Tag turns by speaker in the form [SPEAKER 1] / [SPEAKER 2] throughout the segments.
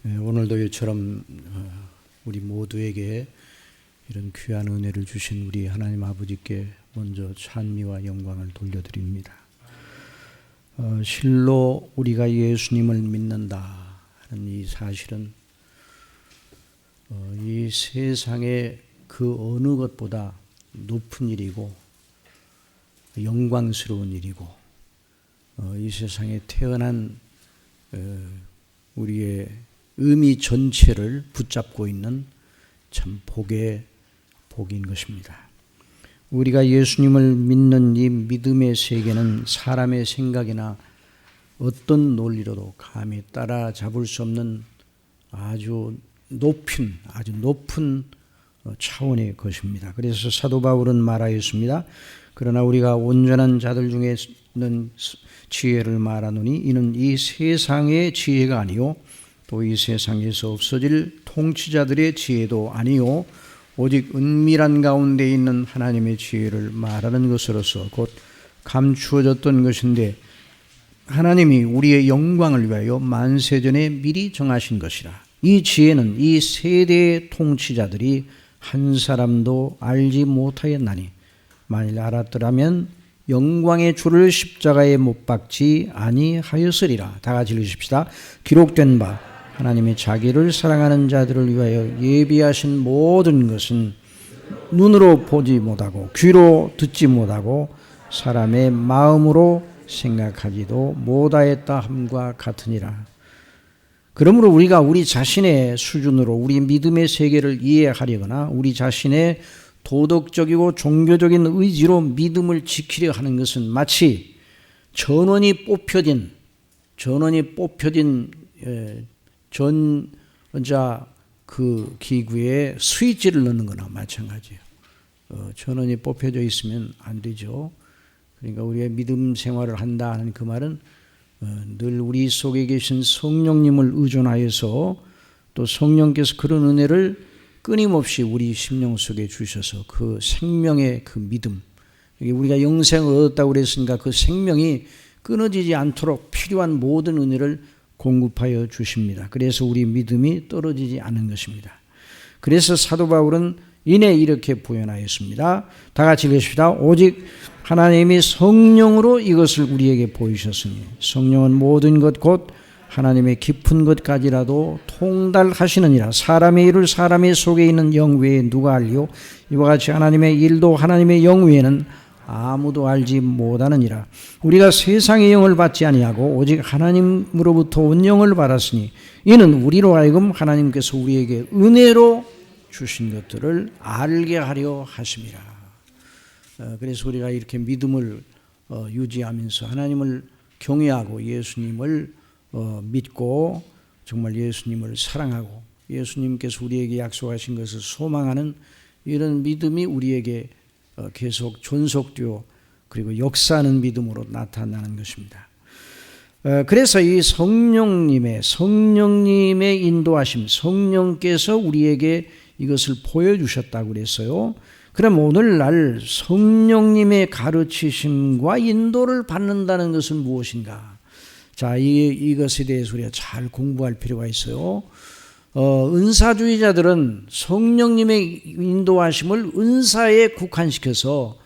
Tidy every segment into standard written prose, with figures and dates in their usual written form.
[SPEAKER 1] 오늘도 이처럼 우리 모두에게 이런 귀한 은혜를 주신 우리 하나님 아버지께 먼저 찬미와 영광을 돌려드립니다. 실로 우리가 예수님을 믿는다 하는 이 사실은 이 세상의 그 어느 것보다 높은 일이고 영광스러운 일이고 이 세상에 태어난 우리의 의미 전체를 붙잡고 있는 참 복인 것입니다. 우리가 예수님을 믿는 이 믿음의 세계는 사람의 생각이나 어떤 논리로도 감히 따라잡을 수 없는 아주 높은 차원의 것입니다. 그래서 사도 바울은 말하였습니다. 그러나 우리가 온전한 자들 중에는 지혜를 말하노니 이는 이 세상의 지혜가 아니요 또 이 세상에서 없어질 통치자들의 지혜도 아니요 오직 은밀한 가운데 있는 하나님의 지혜를 말하는 것으로서 곧 감추어졌던 것인데 하나님이 우리의 영광을 위하여 만세전에 미리 정하신 것이라. 이 지혜는 이 세대의 통치자들이 한 사람도 알지 못하였나니 만일 알았더라면 영광의 주를 십자가에 못 박지 아니하였으리라. 다 같이 읽으십시다. 기록된 바 하나님이 자기를 사랑하는 자들을 위하여 예비하신 모든 것은 눈으로 보지 못하고 귀로 듣지 못하고 사람의 마음으로 생각하지도 못하였다 함과 같으니라. 그러므로 우리가 우리 자신의 수준으로 우리 믿음의 세계를 이해하려거나 우리 자신의 도덕적이고 종교적인 의지로 믿음을 지키려 하는 것은 마치 전원이 뽑혀진 전자 그 기구에 스위치를 넣는 거나 마찬가지예요. 전원이 뽑혀져 있으면 안 되죠. 그러니까 우리가 믿음 생활을 한다 하는 그 말은 늘 우리 속에 계신 성령님을 의존하여서 또 성령께서 그런 은혜를 끊임없이 우리 심령 속에 주셔서 그 생명의 그 믿음, 우리가 영생을 얻었다고 그랬으니까 그 생명이 끊어지지 않도록 필요한 모든 은혜를 공급하여 주십니다. 그래서 우리 믿음이 떨어지지 않은 것입니다. 그래서 사도 바울은 이내 이렇게 표현하였습니다. 다 같이 읽으십시다. 오직 하나님이 성령으로 이것을 우리에게 보이셨으니 성령은 모든 것 곧 하나님의 깊은 것까지라도 통달하시느니라. 사람의 일을 사람의 속에 있는 영 외에 누가 알리요? 이와 같이 하나님의 일도 하나님의 영 외에는 아무도 알지 못하느니라. 우리가 세상의 영을 받지 아니하고 오직 하나님으로부터 온 영을 받았으니 이는 우리로 하여금 하나님께서 우리에게 은혜로 주신 것들을 알게 하려 하심이라. 그래서 우리가 이렇게 믿음을 유지하면서 하나님을 경외하고 예수님을 믿고 정말 예수님을 사랑하고 예수님께서 우리에게 약속하신 것을 소망하는 이런 믿음이 우리에게 계속 존속되어 그리고 역사하는 믿음으로 나타나는 것입니다. 그래서 이 성령님의 인도하심, 성령께서 우리에게 이것을 보여주셨다고 그랬어요. 그럼 오늘날 성령님의 가르치심과 인도를 받는다는 것은 무엇인가? 자, 이것에 대해서 우리가 잘 공부할 필요가 있어요. 은사주의자들은 성령님의 인도하심을 은사에 국한시켜서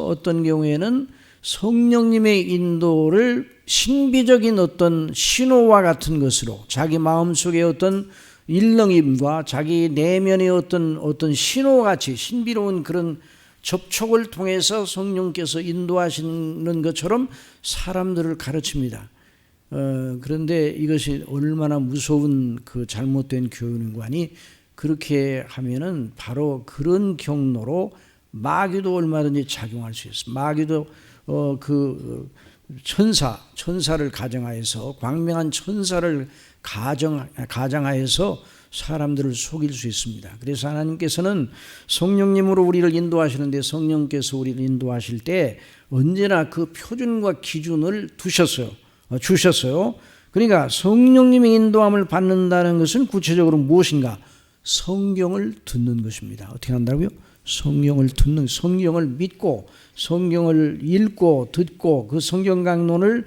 [SPEAKER 1] 어떤 경우에는 성령님의 인도를 신비적인 어떤 신호와 같은 것으로 자기 마음속에 어떤 일렁임과 자기 내면의 어떤 신호같이 신비로운 그런 접촉을 통해서 성령께서 인도하시는 것처럼 사람들을 가르칩니다. 그런데 이것이 얼마나 무서운 그 잘못된 교훈인가니 그렇게 하면은 바로 그런 경로로 마귀도 얼마든지 작용할 수 있어요. 마귀도 천사를 가정하여서 광명한 천사를 가정하여서 사람들을 속일 수 있습니다. 그래서 하나님께서는 성령님으로 우리를 인도하시는데 성령께서 우리를 인도하실 때 언제나 그 표준과 기준을 주셨어요. 그러니까 성령님의 인도함을 받는다는 것은 구체적으로 무엇인가? 성경을 듣는 것입니다. 어떻게 한다고요? 성경을 믿고 성경을 읽고 듣고 그 성경 강론을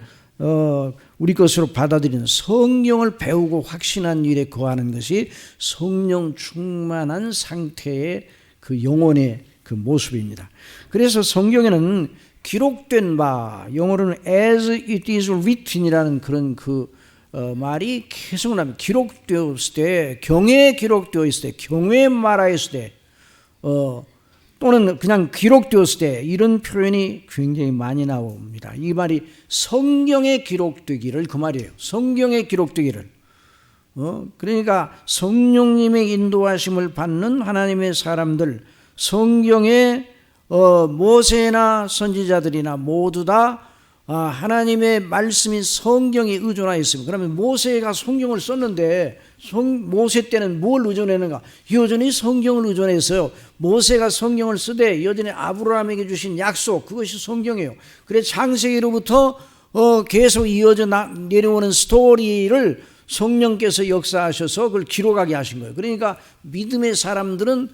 [SPEAKER 1] 우리 것으로 받아들이는 성경을 배우고 확신한 일에 거하는 것이 성령 충만한 상태의 그 영혼의 그 모습입니다. 그래서 성경에는 기록된 바, 영어로는 as it is written이라는 그런 말이 계속 나옵니다. 기록되었을 때, 경에 기록되어 있을 때, 경에 말하였을 때, 또는 그냥 기록되었을 때, 이런 표현이 굉장히 많이 나옵니다. 이 말이 성경에 기록되기를, 그 말이에요. 성경에 기록되기를. 그러니까 성령님의 인도하심을 받는 하나님의 사람들, 성경에 모세나 선지자들이나 모두 다 하나님의 말씀이 성경에 의존하여 있습니다. 그러면 모세가 성경을 썼는데 모세 때는 뭘 의존했는가? 여전히 성경을 의존했어요. 모세가 성경을 쓰되 여전히 아브라함에게 주신 약속, 그것이 성경이에요. 그래서 창세기로부터 계속 이어져 내려오는 스토리를 성령께서 역사하셔서 그걸 기록하게 하신 거예요. 그러니까 믿음의 사람들은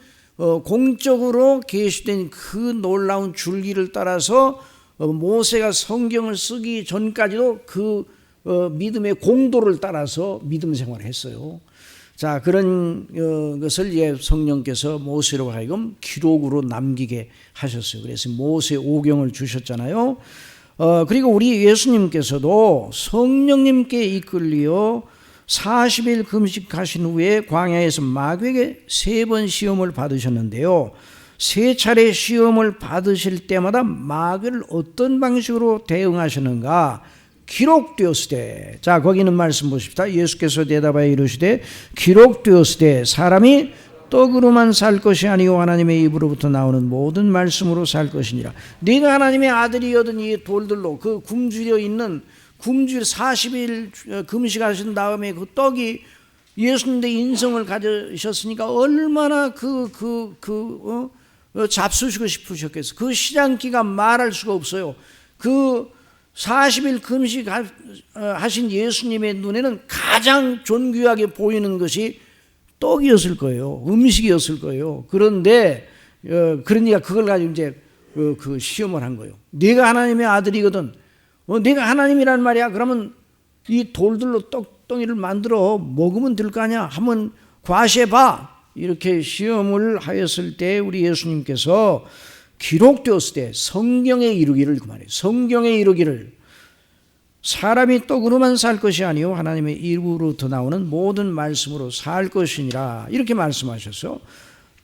[SPEAKER 1] 공적으로 계시된 그 놀라운 줄기를 따라서 모세가 성경을 쓰기 전까지도 그 믿음의 공도를 따라서 믿음 생활을 했어요. 자, 그런 것을 이제 성령께서 모세로 하여금 기록으로 남기게 하셨어요. 그래서 모세 오경을 주셨잖아요. 그리고 우리 예수님께서도 성령님께 이끌려 40일 금식하신 후에 광야에서 마귀에게 3번 시험을 받으셨는데요. 3차례 시험을 받으실 때마다 마귀를 어떤 방식으로 대응하셨는가? 기록되었을 때, 자, 거기 있는 말씀 보십시다. 예수께서 대답하여 이르시되 기록되었을 때 사람이 떡으로만 살 것이 아니요 하나님의 입으로부터 나오는 모든 말씀으로 살 것이니라. 네가 하나님의 아들이거든 이 돌들로 그 굶주려 있는 굶주려 40일 금식하신 다음에 그 떡이 예수님의 인성을 가지셨으니까 얼마나 잡수시고 싶으셨겠어요. 그 시장기가 말할 수가 없어요. 그 40일 금식하신 예수님의 눈에는 가장 존귀하게 보이는 것이 떡이었을 거예요. 음식이었을 거예요. 그런데 그러니까 그걸 가지고 이제 그 시험을 한 거예요. 네가 하나님의 아들이거든. 네가 하나님이란 말이야. 그러면 이 돌들로 떡덩이를 만들어 먹으면 될 거 아니야. 한번 과시해봐. 이렇게 시험을 하였을 때 우리 예수님께서 기록되었을 때 성경에 이르기를, 그 말이에요. 성경에 이르기를 사람이 떡으로만 살 것이 아니요 하나님의 입으로부터 나오는 모든 말씀으로 살 것이니라 이렇게 말씀하셨어요.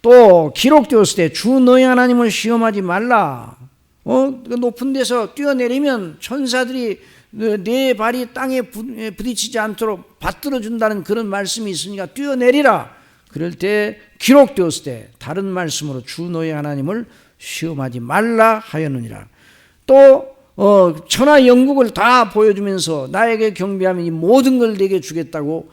[SPEAKER 1] 또 기록되었을 때 주 너희 하나님을 시험하지 말라. 높은 데서 뛰어내리면 천사들이 내 발이 땅에 부딪히지 않도록 받들어 준다는 그런 말씀이 있으니까 뛰어내리라. 그럴 때 기록되었을 때 다른 말씀으로 주 너희 하나님을 시험하지 말라 하였느니라. 또 천하 영국을 다 보여주면서 나에게 경배하면 이 모든 걸 내게 주겠다고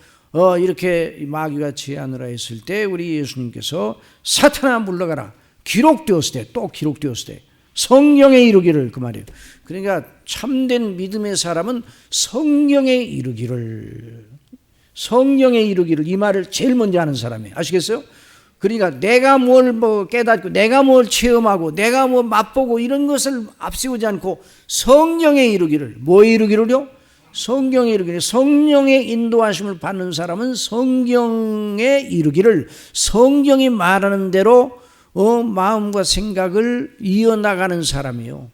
[SPEAKER 1] 이렇게 마귀가 제안을 했을 때 우리 예수님께서 사탄아 물러가라. 기록되었을 때, 또 기록되었을 때 성경에 이르기를, 그 말이에요. 그러니까 참된 믿음의 사람은 성경에 이르기를 이 말을 제일 먼저 하는 사람이에요. 아시겠어요? 그러니까 내가 뭘 깨닫고 내가 뭘 체험하고 내가 뭐 맛보고 이런 것을 앞세우지 않고 성경에 이르기를. 뭐에 이르기를요? 성경에 이르기를. 성령의 인도하심을 받는 사람은 성경에 이르기를, 성경이 말하는 대로 마음과 생각을 이어나가는 사람이에요.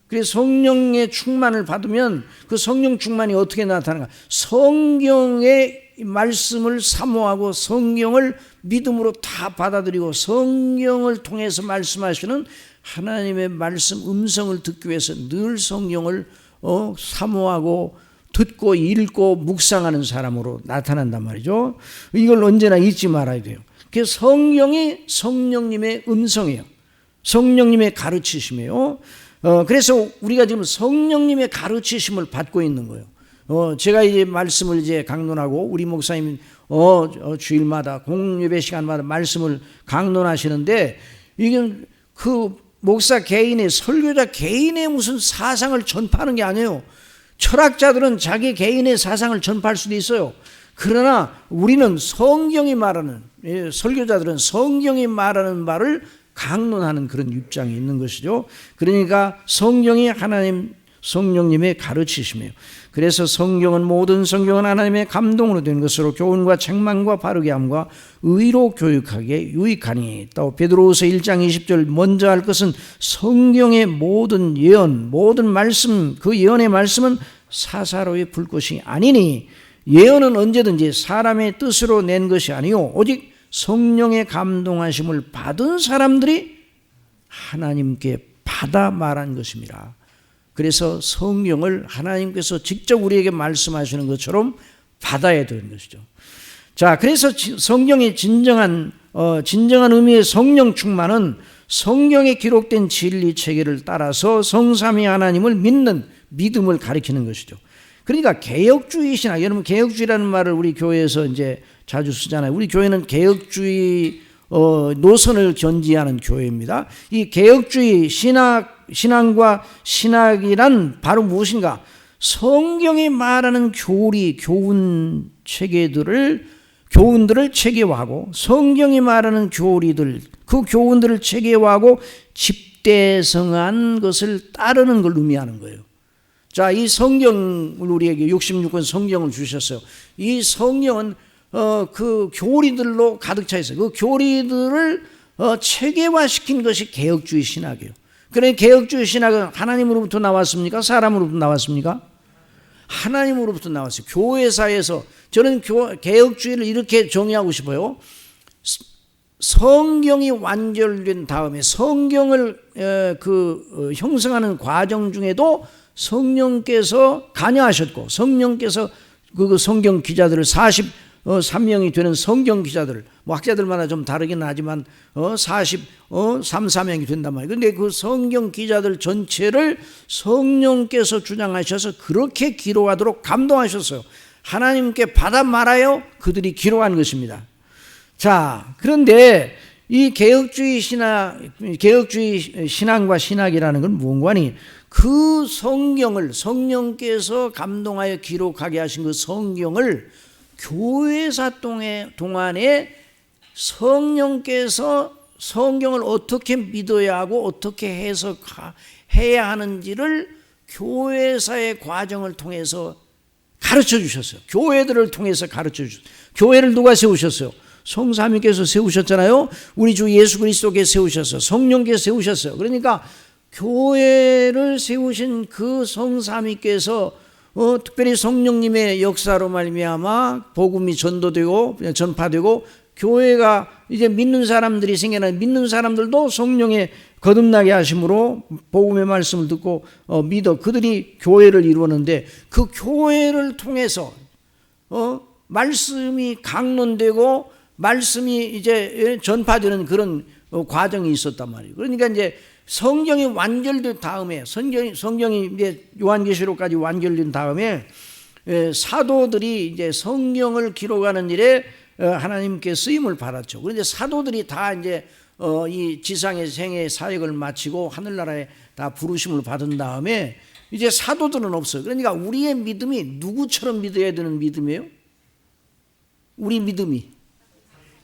[SPEAKER 1] 그래서 성령의 충만을 받으면 그 성령 충만이 어떻게 나타나는가? 성경의 말씀을 사모하고 성경을 믿음으로 다 받아들이고 성경을 통해서 말씀하시는 하나님의 말씀 음성을 듣기 위해서 늘 성경을 사모하고 듣고 읽고 묵상하는 사람으로 나타난단 말이죠. 이걸 언제나 잊지 말아야 돼요. 그래서 성경이 성령님의 음성이에요. 성령님의 가르치심이에요. 그래서 우리가 지금 성령님의 가르치심을 받고 있는 거예요. 제가 이제 말씀을 이제 강론하고 우리 목사님 주일마다 공예배 시간마다 말씀을 강론하시는데 이게 그 목사 개인의 설교자 개인의 무슨 사상을 전파하는 게 아니에요. 철학자들은 자기 개인의 사상을 전파할 수도 있어요. 그러나 우리는 성경이 말하는, 설교자들은 성경이 말하는 바를 강론하는 그런 입장이 있는 것이죠. 그러니까 성경이 하나님 성령님의 가르치심이에요. 그래서 모든 성경은 하나님의 감동으로 된 것으로 교훈과 책망과 바르게 함과 의로 교육하기에 유익하니, 또 베드로후서 1장 20절 먼저 할 것은 성경의 모든 예언, 모든 말씀, 그 예언의 말씀은 사사로이 불것이 아니니, 예언은 언제든지 사람의 뜻으로 낸 것이 아니요 오직 성령의 감동하심을 받은 사람들이 하나님께 받아 말한 것입니다. 그래서 성경을 하나님께서 직접 우리에게 말씀하시는 것처럼 받아야 되는 것이죠. 자, 그래서 성경의 진정한 의미의 성령 충만은 성경에 기록된 진리 체계를 따라서 성삼위 하나님을 믿는 믿음을 가리키는 것이죠. 그러니까 개혁주의 신학, 여러분 개혁주의라는 말을 우리 교회에서 이제 자주 쓰잖아요. 우리 교회는 개혁주의 노선을 견지하는 교회입니다. 이 개혁주의 신앙과 신학이란 바로 무엇인가? 성경이 말하는 교훈 체계들을 교훈들을 체계화하고, 성경이 말하는 교리들, 그 교훈들을 체계화하고 집대성한 것을 따르는 걸 의미하는 거예요. 자, 이 성경을 우리에게 66권 성경을 주셨어요. 이 성경은 그 교리들로 가득 차 있어요. 그 교리들을 체계화시킨 것이 개혁주의 신학이에요. 그래, 개혁주의 신학은 하나님으로부터 나왔습니까? 사람으로부터 나왔습니까? 하나님으로부터 나왔어요. 교회사에서. 저는 개혁주의를 이렇게 정의하고 싶어요. 성경이 완결된 다음에 성경을 형성하는 과정 중에도 성령께서 관여하셨고, 성령께서 그 성경 기자들을 43명이 되는 성경 기자들을, 뭐 학자들마다 좀 다르긴 하지만 43명이 된단 말이에요. 그런데 그 성경 기자들 전체를 성령께서 주장하셔서 그렇게 기록하도록 감동하셨어요. 하나님께 받아 말하여 그들이 기록한 것입니다. 자, 그런데 이 개혁주의 신앙과 신학이라는 건 무언가니, 그 성경을, 성령께서 감동하여 기록하게 하신 그 성경을 교회사 동안에 성령께서 성경을 어떻게 믿어야 하고 어떻게 해석해야 하는지를 교회사의 과정을 통해서 가르쳐 주셨어요. 교회들을 통해서 가르쳐 주셨어요. 교회를 누가 세우셨어요? 성삼위께서 세우셨잖아요. 우리 주 예수 그리스도께서 세우셨어요. 성령께서 세우셨어요. 그러니까 교회를 세우신 그 성삼위께서 특별히 성령님의 역사로 말미암아 복음이 전파되고 교회가 이제 믿는 사람들이 생겨나는, 믿는 사람들도 성령의 거듭나게 하심으로 복음의 말씀을 듣고 믿어 그들이 교회를 이루었는데, 그 교회를 통해서 말씀이 강론되고 말씀이 이제 전파되는 그런 과정이 있었단 말이에요. 그러니까 이제 성경이 완결된 다음에, 성경이 이제 요한계시록까지 완결된 다음에 사도들이 이제 성경을 기록하는 일에 하나님께 쓰임을 받았죠. 그런데 사도들이 다 이제 이 지상의 생애 사역을 마치고 하늘나라에 다 부르심을 받은 다음에 이제 사도들은 없어요. 그러니까 우리의 믿음이 누구처럼 믿어야 되는 믿음이에요? 우리 믿음이.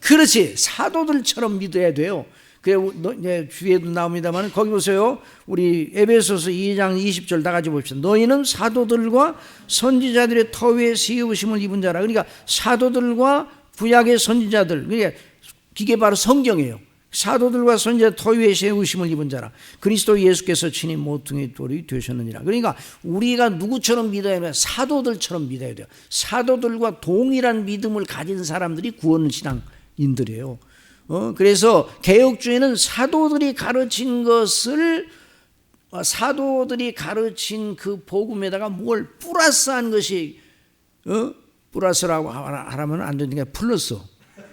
[SPEAKER 1] 그렇지, 사도들처럼 믿어야 돼요. 그래, 주에도 나옵니다만 거기 보세요. 우리 에베소서 2장 20절 다 같이 봅시다. 너희는 사도들과 선지자들의 터 위에 세우심을 입은 자라. 그러니까 사도들과 구약의 선지자들, 그러니까 이게 바로 성경이에요. 사도들과 선지자 터 위에 세우심을 입은 자라. 그리스도 예수께서 친히 모퉁이 돌이 되셨느니라. 그러니까 우리가 누구처럼 믿어야 돼요? 사도들처럼 믿어야 돼요. 사도들과 동일한 믿음을 가진 사람들이 구원 신앙인들이에요. 그래서 개혁주의는 사도들이 가르친 것을, 사도들이 가르친 그 복음에다가 뭘 플러스한 것이, 플러스라고 하면 안 되니까 플러스.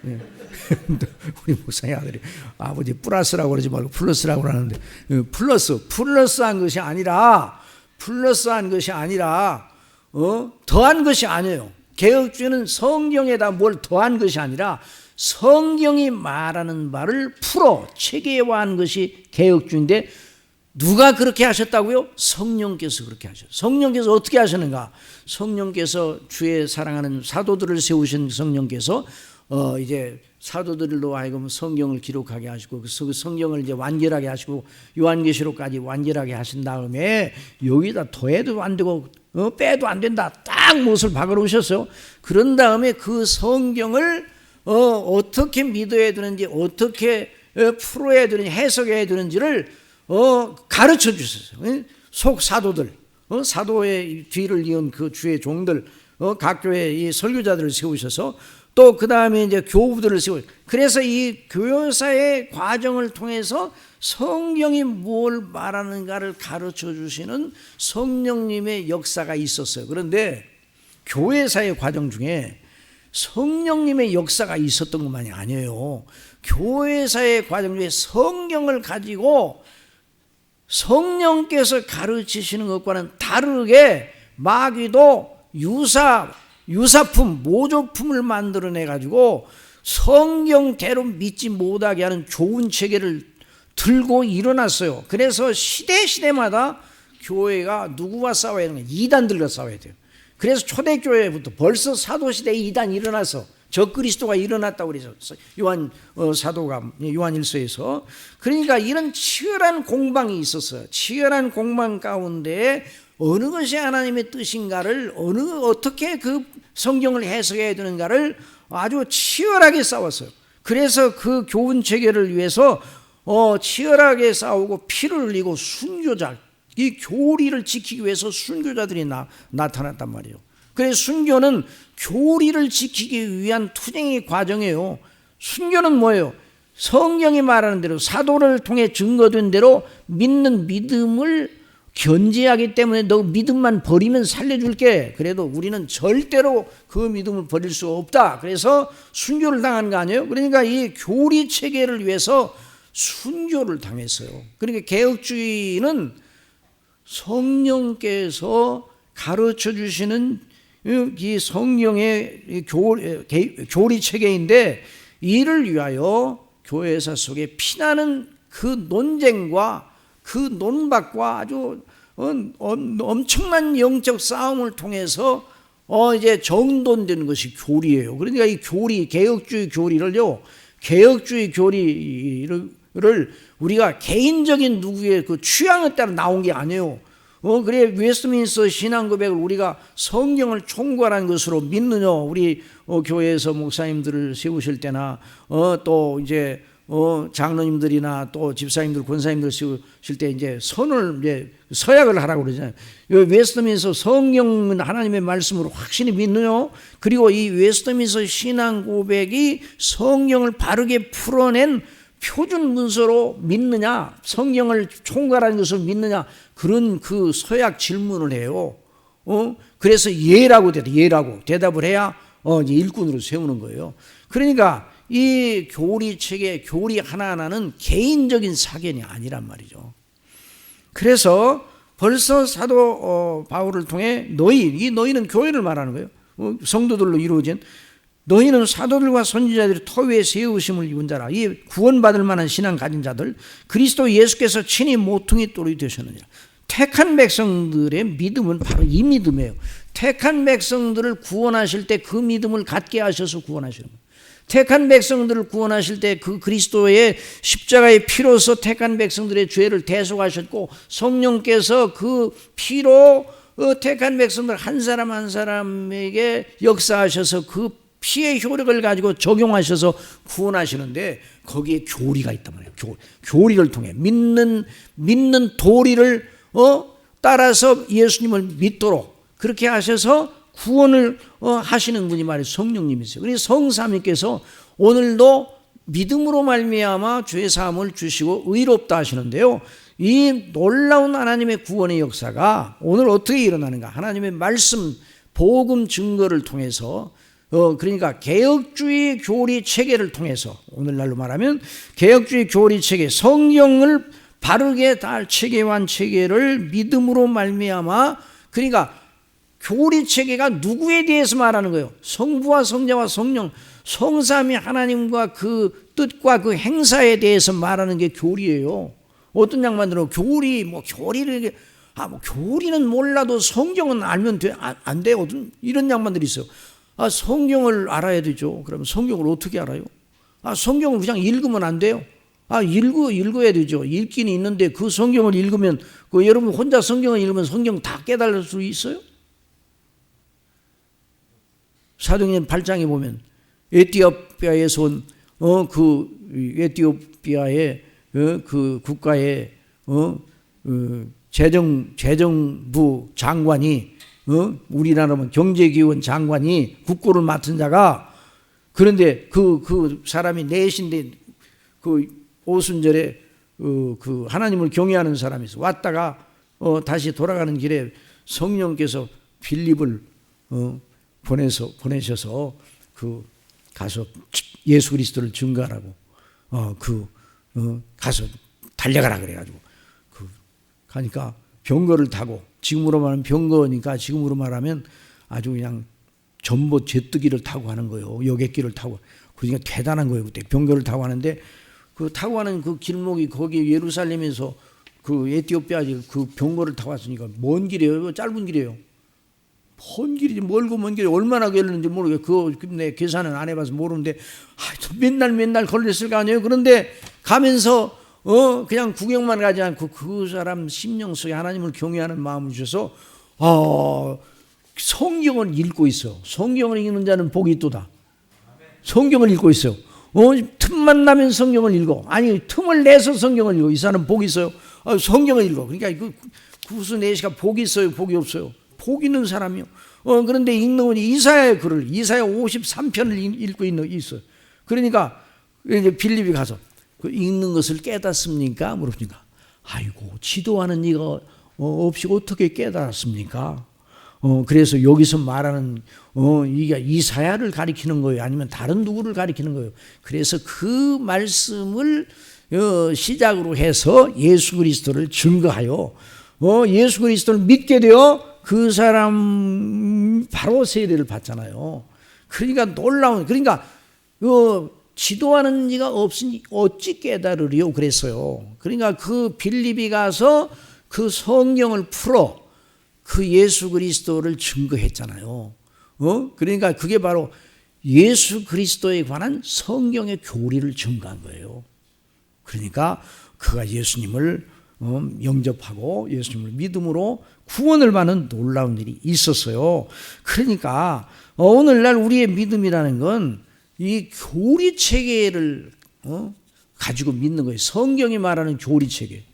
[SPEAKER 1] 우리 목사의 아들이 아버지 플러스라고 그러지 말고 플러스라고 하는데, 플러스한 것이 아니라, 더한 것이 아니에요. 개혁주의는 성경에다 뭘 더한 것이 아니라 성경이 말하는 바를 풀어 체계화한 것이 개혁주의인데, 누가 그렇게 하셨다고요? 성령께서 그렇게 하셨어요. 성령께서 어떻게 하셨는가? 성령께서 주의 사랑하는 사도들을 세우신 성령께서 이제 사도들로 하여금 성경을 기록하게 하시고 그 성경을 이제 완결하게 하시고 요한계시록까지 완결하게 하신 다음에 여기다 더해도 안 되고 빼도 안 된다. 딱 못을 박아 놓으셨어요. 그런 다음에 그 성경을 어떻게 믿어야 되는지 어떻게 풀어야 되는지 해석해야 되는지를 가르쳐 주셨어요. 속 사도들, 사도의 뒤를 이은 그 주의 종들, 각 교회 이 설교자들을 세우셔서 또 그 다음에 이제 교부들을 세우고, 그래서 이 교사의 과정을 통해서 성경이 뭘 말하는가를 가르쳐 주시는 성령님의 역사가 있었어요. 그런데 교회사의 과정 중에 성령님의 역사가 있었던 것만이 아니에요. 교회사의 과정 중에 성경을 가지고 성령께서 가르치시는 것과는 다르게 마귀도 유사품, 모조품을 만들어내 가지고 성경대로 믿지 못하게 하는 좋은 체계를 들고 일어났어요. 그래서 시대마다 교회가 누구와 싸워야 하는 거예요? 이단들과 싸워야 돼요. 그래서 초대교회부터 벌써 사도시대에 이단이 일어나서 적그리스도가 일어났다고 그래서 요한 사도가 요한일서에서, 그러니까 이런 치열한 공방이 있었어요. 치열한 공방 가운데 어느 것이 하나님의 뜻인가를 어떻게 그 성경을 해석해야 되는가를 아주 치열하게 싸웠어요. 그래서 그 교훈 체계를 위해서 치열하게 싸우고 피를 흘리고 순교자, 이 교리를 지키기 위해서 순교자들이 나타났단 말이에요. 그래서 순교는 교리를 지키기 위한 투쟁의 과정이에요. 순교는 뭐예요? 성경이 말하는 대로 사도를 통해 증거된 대로 믿는 믿음을 견지하기 때문에 너 믿음만 버리면 살려줄게. 그래도 우리는 절대로 그 믿음을 버릴 수 없다. 그래서 순교를 당한 거 아니에요? 그러니까 이 교리 체계를 위해서 순교를 당했어요. 그러니까 개혁주의는 성령께서 가르쳐 주시는 이 성령의 교리 체계인데, 이를 위하여 교회사 속에 피나는 그 논쟁과 그 논박과 아주 엄청난 영적 싸움을 통해서 이제 정돈되는 것이 교리예요. 그러니까 이 교리, 개혁주의 교리를요, 개혁주의 교리를 우리가 개인적인 누구의 그 취향에 따라 나온 게 아니에요. 그래 웨스트민스터 신앙고백을 우리가 성경을 총괄한 것으로 믿느냐? 우리 교회에서 목사님들을 세우실 때나 또 이제 장로님들이나 또 집사님들, 권사님들 세우실 때 이제 선을 이제 서약을 하라고 그러잖아요. 웨스트민스터 성경은 하나님의 말씀으로 확실히 믿느냐? 그리고 이 웨스트민스터 신앙고백이 성경을 바르게 풀어낸 표준 문서로 믿느냐, 성경을 총괄하는 것을 믿느냐, 그런 그 서약 질문을 해요. 그래서 예라고 대답을 해야 이제 일꾼으로 세우는 거예요. 그러니까 이 교리 체계, 교리 하나하나는 개인적인 사견이 아니란 말이죠. 그래서 벌써 사도 바울을 통해 너희는 교회를 말하는 거예요. 성도들로 이루어진, 너희는 사도들과 선지자들이 터 위에 세우심을 입은 자라. 이 구원받을 만한 신앙 가진 자들, 그리스도 예수께서 친히 모퉁이 돌이 되셨느니라. 택한 백성들의 믿음은 바로 이 믿음이에요. 택한 백성들을 구원하실 때 그 믿음을 갖게 하셔서 구원하시는 거예요. 택한 백성들을 구원하실 때 그 그리스도의 십자가의 피로서 택한 백성들의 죄를 대속하셨고, 성령께서 그 피로 택한 백성들 한 사람 한 사람에게 역사하셔서 그 피의 효력을 가지고 적용하셔서 구원하시는데, 거기에 교리가 있단 말이에요. 교리를 통해 믿는 도리를 따라서 예수님을 믿도록 그렇게 하셔서 구원을 하시는 분이 말이에요. 성령님이세요. 그래서 성삼위께서 오늘도 믿음으로 말미암아 죄 사함을 주시고 의롭다 하시는데요, 이 놀라운 하나님의 구원의 역사가 오늘 어떻게 일어나는가? 하나님의 말씀, 복음 증거를 통해서, 그러니까 개혁주의 교리 체계를 통해서, 오늘날로 말하면 개혁주의 교리 체계, 성경을 바르게 다 체계화한 체계를 믿음으로 말미암아, 그러니까 교리 체계가 누구에 대해서 말하는 거예요? 성부와 성자와 성령, 성삼위 하나님과 그 뜻과 그 행사에 대해서 말하는 게 교리예요. 어떤 양반들은 교리를 교리는 몰라도 성경은 알면 돼. 안 돼. 이런 양반들이 있어요. 성경을 알아야 되죠. 그러면 성경을 어떻게 알아요? 성경을 그냥 읽으면 안 돼요. 읽어야 되죠. 읽기는 있는데 그 성경을 읽으면 여러분 혼자 성경을 읽으면 성경 다 깨달을 수 있어요? 사도행전 8장에 보면 에티오피아에서 온 에티오피아의 그 국가의 재정부 장관이 우리나라면 경제기원 장관이 국고를 맡은 자가 그런데 그 사람이 내신데 그 오순절에 그 하나님을 경외하는 사람이 있어 왔다가 다시 돌아가는 길에 성령께서 빌립을 보내셔서 가서 예수 그리스도를 증거하라고 가서 달려가라 그래가지고 가니까 병거를 타고 지금으로 말하면 병거니까 지금으로 말하면 아주 그냥 전봇 제뜨기를 타고 가는 거예요. 여객기를 타고 그러니까 대단한 거예요. 그때 병거를 타고 가는데 타고 가는 그 길목이 거기 예루살렘에서 그 에티오피아 그 병거를 타고 왔으니까 먼 길이에요. 짧은 길이에요. 먼 길이지 멀고 먼 길이 얼마나 걸리는지 모르겠어요. 내 계산은 안 해봐서 모르는데 맨날 걸렸을 거 아니에요. 그런데 가면서 그냥 구경만 가지 않고 그 사람 심령 속에 하나님을 경외하는 마음을 주셔서 성경을 읽고 있어. 성경을 읽는 자는 복이 있도다. 성경을 읽고 있어요. 틈만 나면 성경을 읽어. 아니 틈을 내서 성경을 읽어. 이 사람은 복이 있어요. 성경을 읽어. 그러니까 무슨 내시가 복이 있어요, 복이 없어요. 복 있는 사람이요. 그런데 읽는 건 이사야의 글을 이사야 53편을 읽고 있어요. 그러니까 이제 빌립이 가서 읽는 것을 깨닫습니까? 물으니까 아이고 지도하는 이가 없이 어떻게 깨달았습니까? 그래서 여기서 말하는 이게 이사야를 가리키는 거예요, 아니면 다른 누구를 가리키는 거예요. 그래서 그 말씀을 시작으로 해서 예수 그리스도를 증거하여 예수 그리스도를 믿게 되어 그 사람 바로 세례를 받잖아요. 그러니까 놀라운 그러니까 지도하는 이가 없으니 어찌 깨달으리요 그랬어요. 그러니까 그 빌립이 가서 그 성경을 풀어 그 예수 그리스도를 증거했잖아요. 그러니까 그게 바로 예수 그리스도에 관한 성경의 교리를 증거한 거예요. 그러니까 그가 예수님을 영접하고 예수님을 믿음으로 구원을 받는 놀라운 일이 있었어요. 그러니까 오늘날 우리의 믿음이라는 건 이 교리 체계를 가지고 믿는 거예요. 성경이 말하는 교리 체계.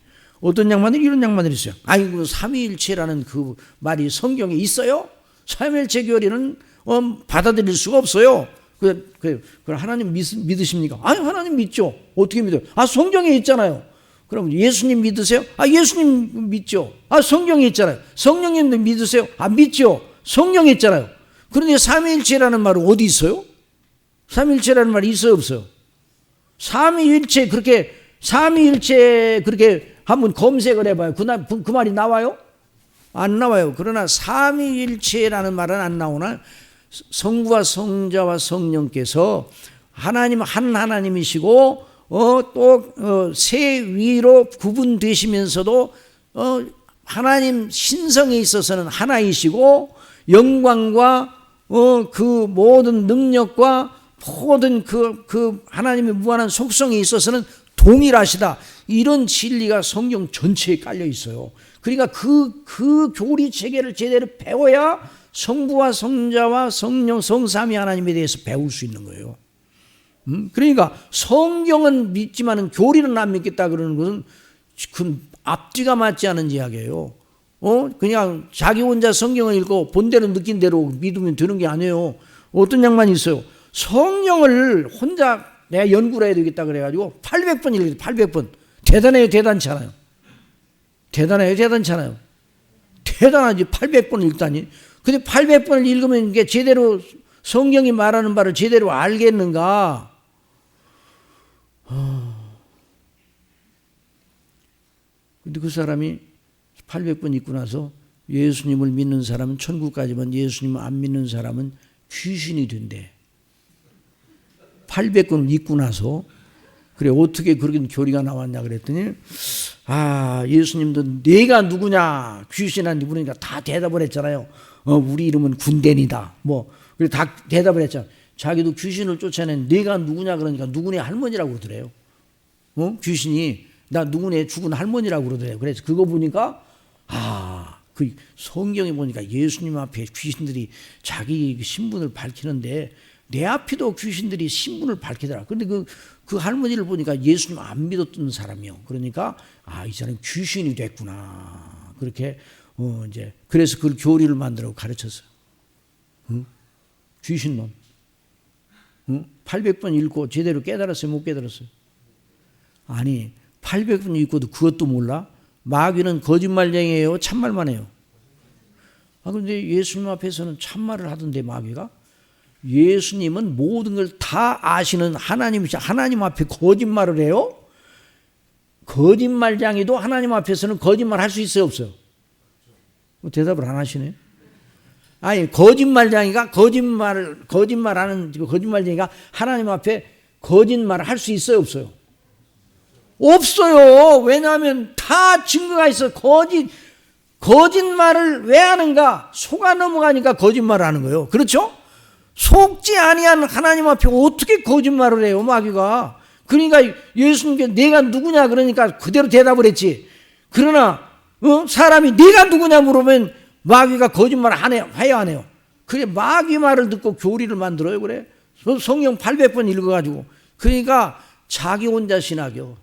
[SPEAKER 1] 어떤 양반들이 이런 양반들이 있어요. 아이고 삼위일체라는 그 말이 성경에 있어요? 삼위일체 교리는 받아들일 수가 없어요. 그 하나님 믿으십니까? 아니 하나님 믿죠. 어떻게 믿어요? 성경에 있잖아요. 그럼 예수님 믿으세요? 예수님 믿죠. 성경에 있잖아요. 성령님도 믿으세요? 믿죠. 성경에 있잖아요. 그런데 삼위일체라는 말은 어디 있어요? 삼위일체라는 말이 있어요, 없어요? 삼위일체 그렇게 한번 검색을 해봐요. 그 말이 나와요? 안 나와요. 그러나 삼위일체라는 말은 안 나오나 성부와 성자와 성령께서 하나님 한 하나님이시고 또 세 위로 구분되시면서도 하나님 신성에 있어서는 하나이시고 영광과 그 모든 능력과 모든 그 하나님의 무한한 속성에 있어서는 동일하시다. 이런 진리가 성경 전체에 깔려 있어요. 그러니까 그 교리 체계를 제대로 배워야 성부와 성자와 성령 성삼위 하나님에 대해서 배울 수 있는 거예요. 그러니까 성경은 믿지만은 교리는 안 믿겠다 그러는 것은 그 앞뒤가 맞지 않은 이야기예요. 그냥 자기 혼자 성경을 읽고 본대로 느낀 대로 믿으면 되는 게 아니에요. 어떤 양반이 있어요. 성경을 혼자 내가 연구를 해야 되겠다 그래가지고 800번 읽어요. 800번. 대단해요, 대단치 않아요. 대단해요, 대단치 않아요. 대단하지. 800번 읽다니. 근데 800번을 읽으면 이게 제대로 성경이 말하는 바를 제대로 알겠는가? 근데 그 사람이 800번 읽고 나서 예수님을 믿는 사람은 천국 가지만 예수님을 안 믿는 사람은 귀신이 된대. 800권을 읽고 나서. 그래 어떻게 그렇게 교리가 나왔냐 그랬더니 예수님도 내가 누구냐 귀신한테 물으니까 다 대답을 했잖아요. 우리 이름은 군대니다. 그래서 다 대답을 했잖아요. 자기도 귀신을 쫓아낸 내가 누구냐 그러니까 누구네 할머니라고 그러더래요. 귀신이 나 누구네 죽은 할머니라고 그러더래요. 그래서 그거 보니까 그 성경에 보니까 예수님 앞에 귀신들이 자기 신분을 밝히는데 내 앞에도 귀신들이 신분을 밝히더라. 그런데 그 할머니를 보니까 예수님 안 믿었던 사람이요. 그러니까 이 사람이 귀신이 됐구나. 그렇게 이제 그래서 그걸 교리를 만들어 가르쳤어요. 귀신론. 800번 읽고 제대로 깨달았어요? 못 깨달았어요? 아니 800번 읽고도 그것도 몰라? 마귀는 거짓말쟁이에요? 참말만 해요? 그런데 예수님 앞에서는 참말을 하던데 마귀가? 예수님은 모든 걸 다 아시는 하나님이시 하나님 앞에 거짓말을 해요? 거짓말쟁이도 하나님 앞에서는 거짓말 할 수 있어요? 없어요? 대답을 안 하시네. 아니 거짓말쟁이가 거짓말하는 거짓말쟁이가 하나님 앞에 거짓말을 할 수 있어요? 없어요? 없어요. 왜냐하면 다 증거가 있어. 거짓말을 왜 하는가? 속아 넘어가니까 거짓말을 하는 거예요. 그렇죠? 속지 아니한 하나님 앞에 어떻게 거짓말을 해요, 마귀가? 그러니까 예수님께 내가 누구냐 그러니까 그대로 대답을 했지. 그러나 사람이 내가 누구냐 물으면 마귀가 거짓말 안 해요, 해야 안 해요? 그래 마귀 말을 듣고 교리를 만들어요. 그래 성경 800번 읽어가지고. 그러니까 자기 혼자 신학이요.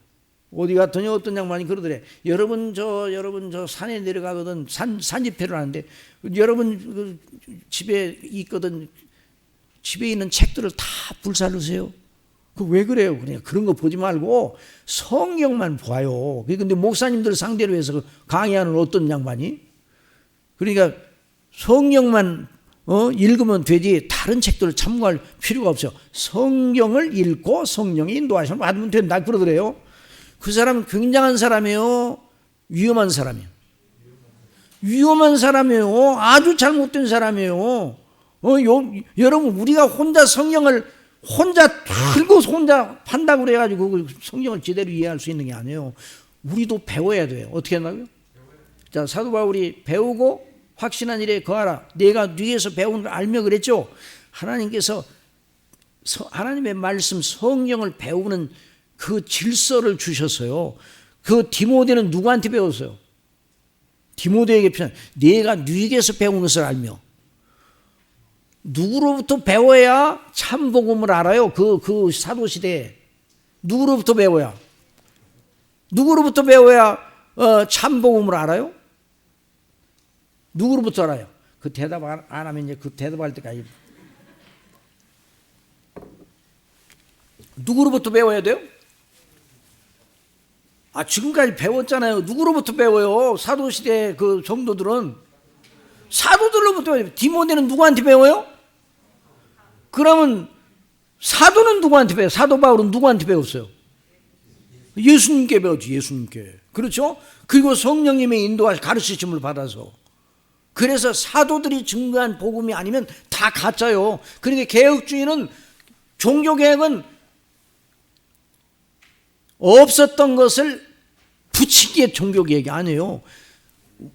[SPEAKER 1] 어디 갔더니 어떤 양반이 그러더래. 여러분 저 산에 내려가거든 산 집회를 하는데 여러분 집에 있거든 집에 있는 책들을 다 불살르세요. 왜 그래요? 그냥 그런 거 보지 말고 성경만 봐요. 근데 목사님들 상대로 해서 강의하는 어떤 양반이 그러니까 성경만 읽으면 되지 다른 책들을 참고할 필요가 없어요. 성경을 읽고 성령이 인도하시면 받으면 된다 그러더래요. 그 사람은 굉장한 사람이에요? 위험한 사람이에요? 위험한 사람이에요? 아주 잘못된 사람이에요? 여러분 우리가 혼자 성경을 혼자 틀고 혼자 판다고 그래가지고 성경을 제대로 이해할 수 있는 게 아니에요. 우리도 배워야 돼요. 어떻게 한다고요? 자, 사도 바울이 배우고 확신한 일에 거하라. 내가 네에서 배운 걸 알며 그랬죠. 하나님께서 하나님의 말씀 성경을 배우는 그 질서를 주셨어요. 그 디모데는 누구한테 배웠어요? 디모데에게 표현. 내가 네게서 배운 것을 알며. 누구로부터 배워야 참 복음을 알아요? 그 사도 시대에 누구로부터 배워야? 누구로부터 배워야 참 복음을 알아요? 누구로부터 알아요? 그 대답 안 하면 이제 그 대답할 때까지 누구로부터 배워야 돼요? 지금까지 배웠잖아요. 누구로부터 배워요? 사도 시대 그 성도들은 사도들로부터 배워요. 디모데는 누구한테 배워요? 그러면 사도는 누구한테 배워요? 사도 바울은 누구한테 배웠어요? 예수님께 배웠지. 예수님께. 그렇죠? 그리고 성령님의 인도와 가르치심을 받아서. 그래서 사도들이 증거한 복음이 아니면 다 가짜요. 그러니까 개혁주의는 종교개혁은 없었던 것을 붙이기에 종교개혁이 아니에요.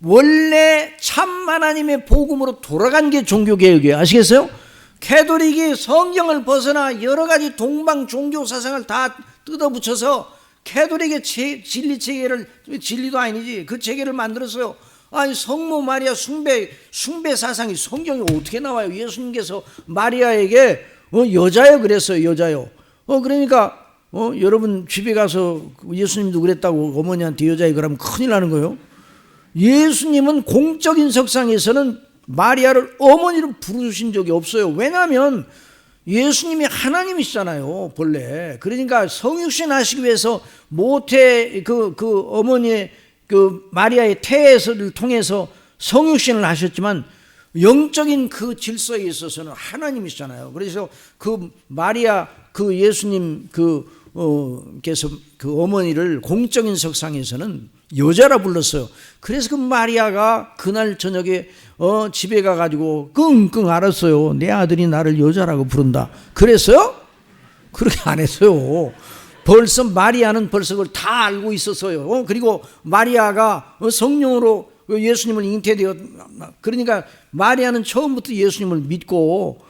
[SPEAKER 1] 원래 참 하나님의 복음으로 돌아간 게 종교개혁이에요. 아시겠어요? 캐톨릭이 성경을 벗어나 여러 가지 동방 종교 사상을 다 뜯어붙여서 캐톨릭의 진리 체계를, 진리도 아니지, 그 체계를 만들었어요. 성모 마리아 숭배 사상이 성경에 어떻게 나와요? 예수님께서 마리아에게 여자요 그랬어요. 여자요. 그러니까 여러분 집에 가서 예수님도 그랬다고 어머니한테 여자애 그러면 큰일 나는 거예요. 예수님은 공적인 석상에서는 마리아를 어머니로 부르신 적이 없어요. 왜냐하면 예수님이 하나님이시잖아요, 본래. 그러니까 성육신 하시기 위해서 모태 그 어머니의 그 마리아의 태를 통해서 성육신을 하셨지만 영적인 그 질서에 있어서는 하나님이시잖아요. 그래서 그 마리아 그 예수님 께서 그 어머니를 공적인 석상에서는 여자라 불렀어요. 그래서 그 마리아가 그날 저녁에 집에 가가지고 끙끙 앓았어요. 내 아들이 나를 여자라고 부른다. 그랬어요? 그렇게 안 했어요. 벌써 마리아는 벌써 그걸 다 알고 있었어요. 그리고 마리아가 성령으로 예수님을 잉태되었, 그러니까 마리아는 처음부터 예수님을 믿고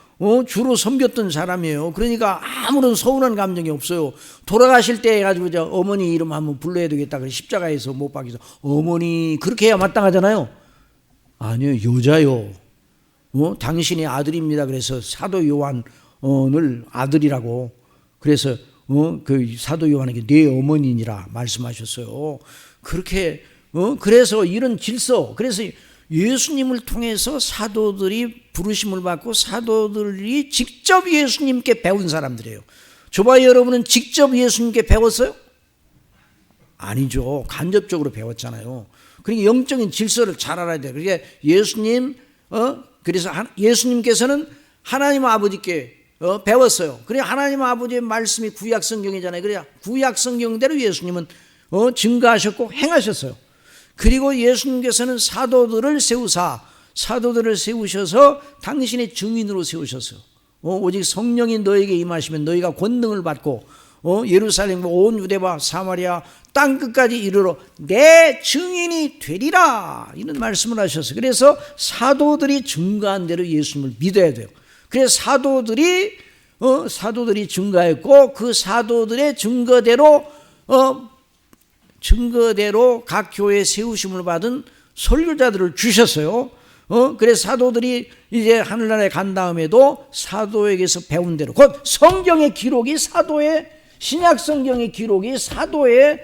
[SPEAKER 1] 주로 섬겼던 사람이에요. 그러니까 아무런 서운한 감정이 없어요. 돌아가실 때 해가지고 어머니 이름 한번 불러야 되겠다. 그래서 십자가에서 못 박혀서 어머니 그렇게 해야 마땅하잖아요. 아니요, 여자요. 당신의 아들입니다. 그래서 사도 요한을 아들이라고, 그래서 그 사도 요한에게 내 어머니니라 말씀하셨어요. 그렇게 그래서 이런 질서, 그래서 예수님을 통해서 사도들이 부르심을 받고 사도들이 직접 예수님께 배운 사람들이에요. 저봐, 여러분은 직접 예수님께 배웠어요? 아니죠. 간접적으로 배웠잖아요. 그러니까 영적인 질서를 잘 알아야 돼요. 그러니까 예수님, 그래서 예수님께서는 하나님 아버지께 배웠어요. 그래, 하나님 아버지의 말씀이 구약 성경이잖아요. 그래, 구약 성경대로 예수님은 증거하셨고 행하셨어요. 그리고 예수님께서는 사도들을 세우셔서 당신의 증인으로 세우셨어요. 오직 성령이 너에게 임하시면 너희가 권능을 받고 예루살렘과 온 유대와 사마리아 땅 끝까지 이르러 내 증인이 되리라, 이런 말씀을 하셨어요. 그래서 사도들이 증거한 대로 예수님을 믿어야 돼요. 그래서 사도들이 증거했고 그 사도들의 증거대로 각 교회에 세우심을 받은 설교자들을 주셨어요. 그래서 사도들이 이제 하늘나라에 간 다음에도 사도에게서 배운 대로, 곧 성경의 기록이 신약 성경의 기록이 사도의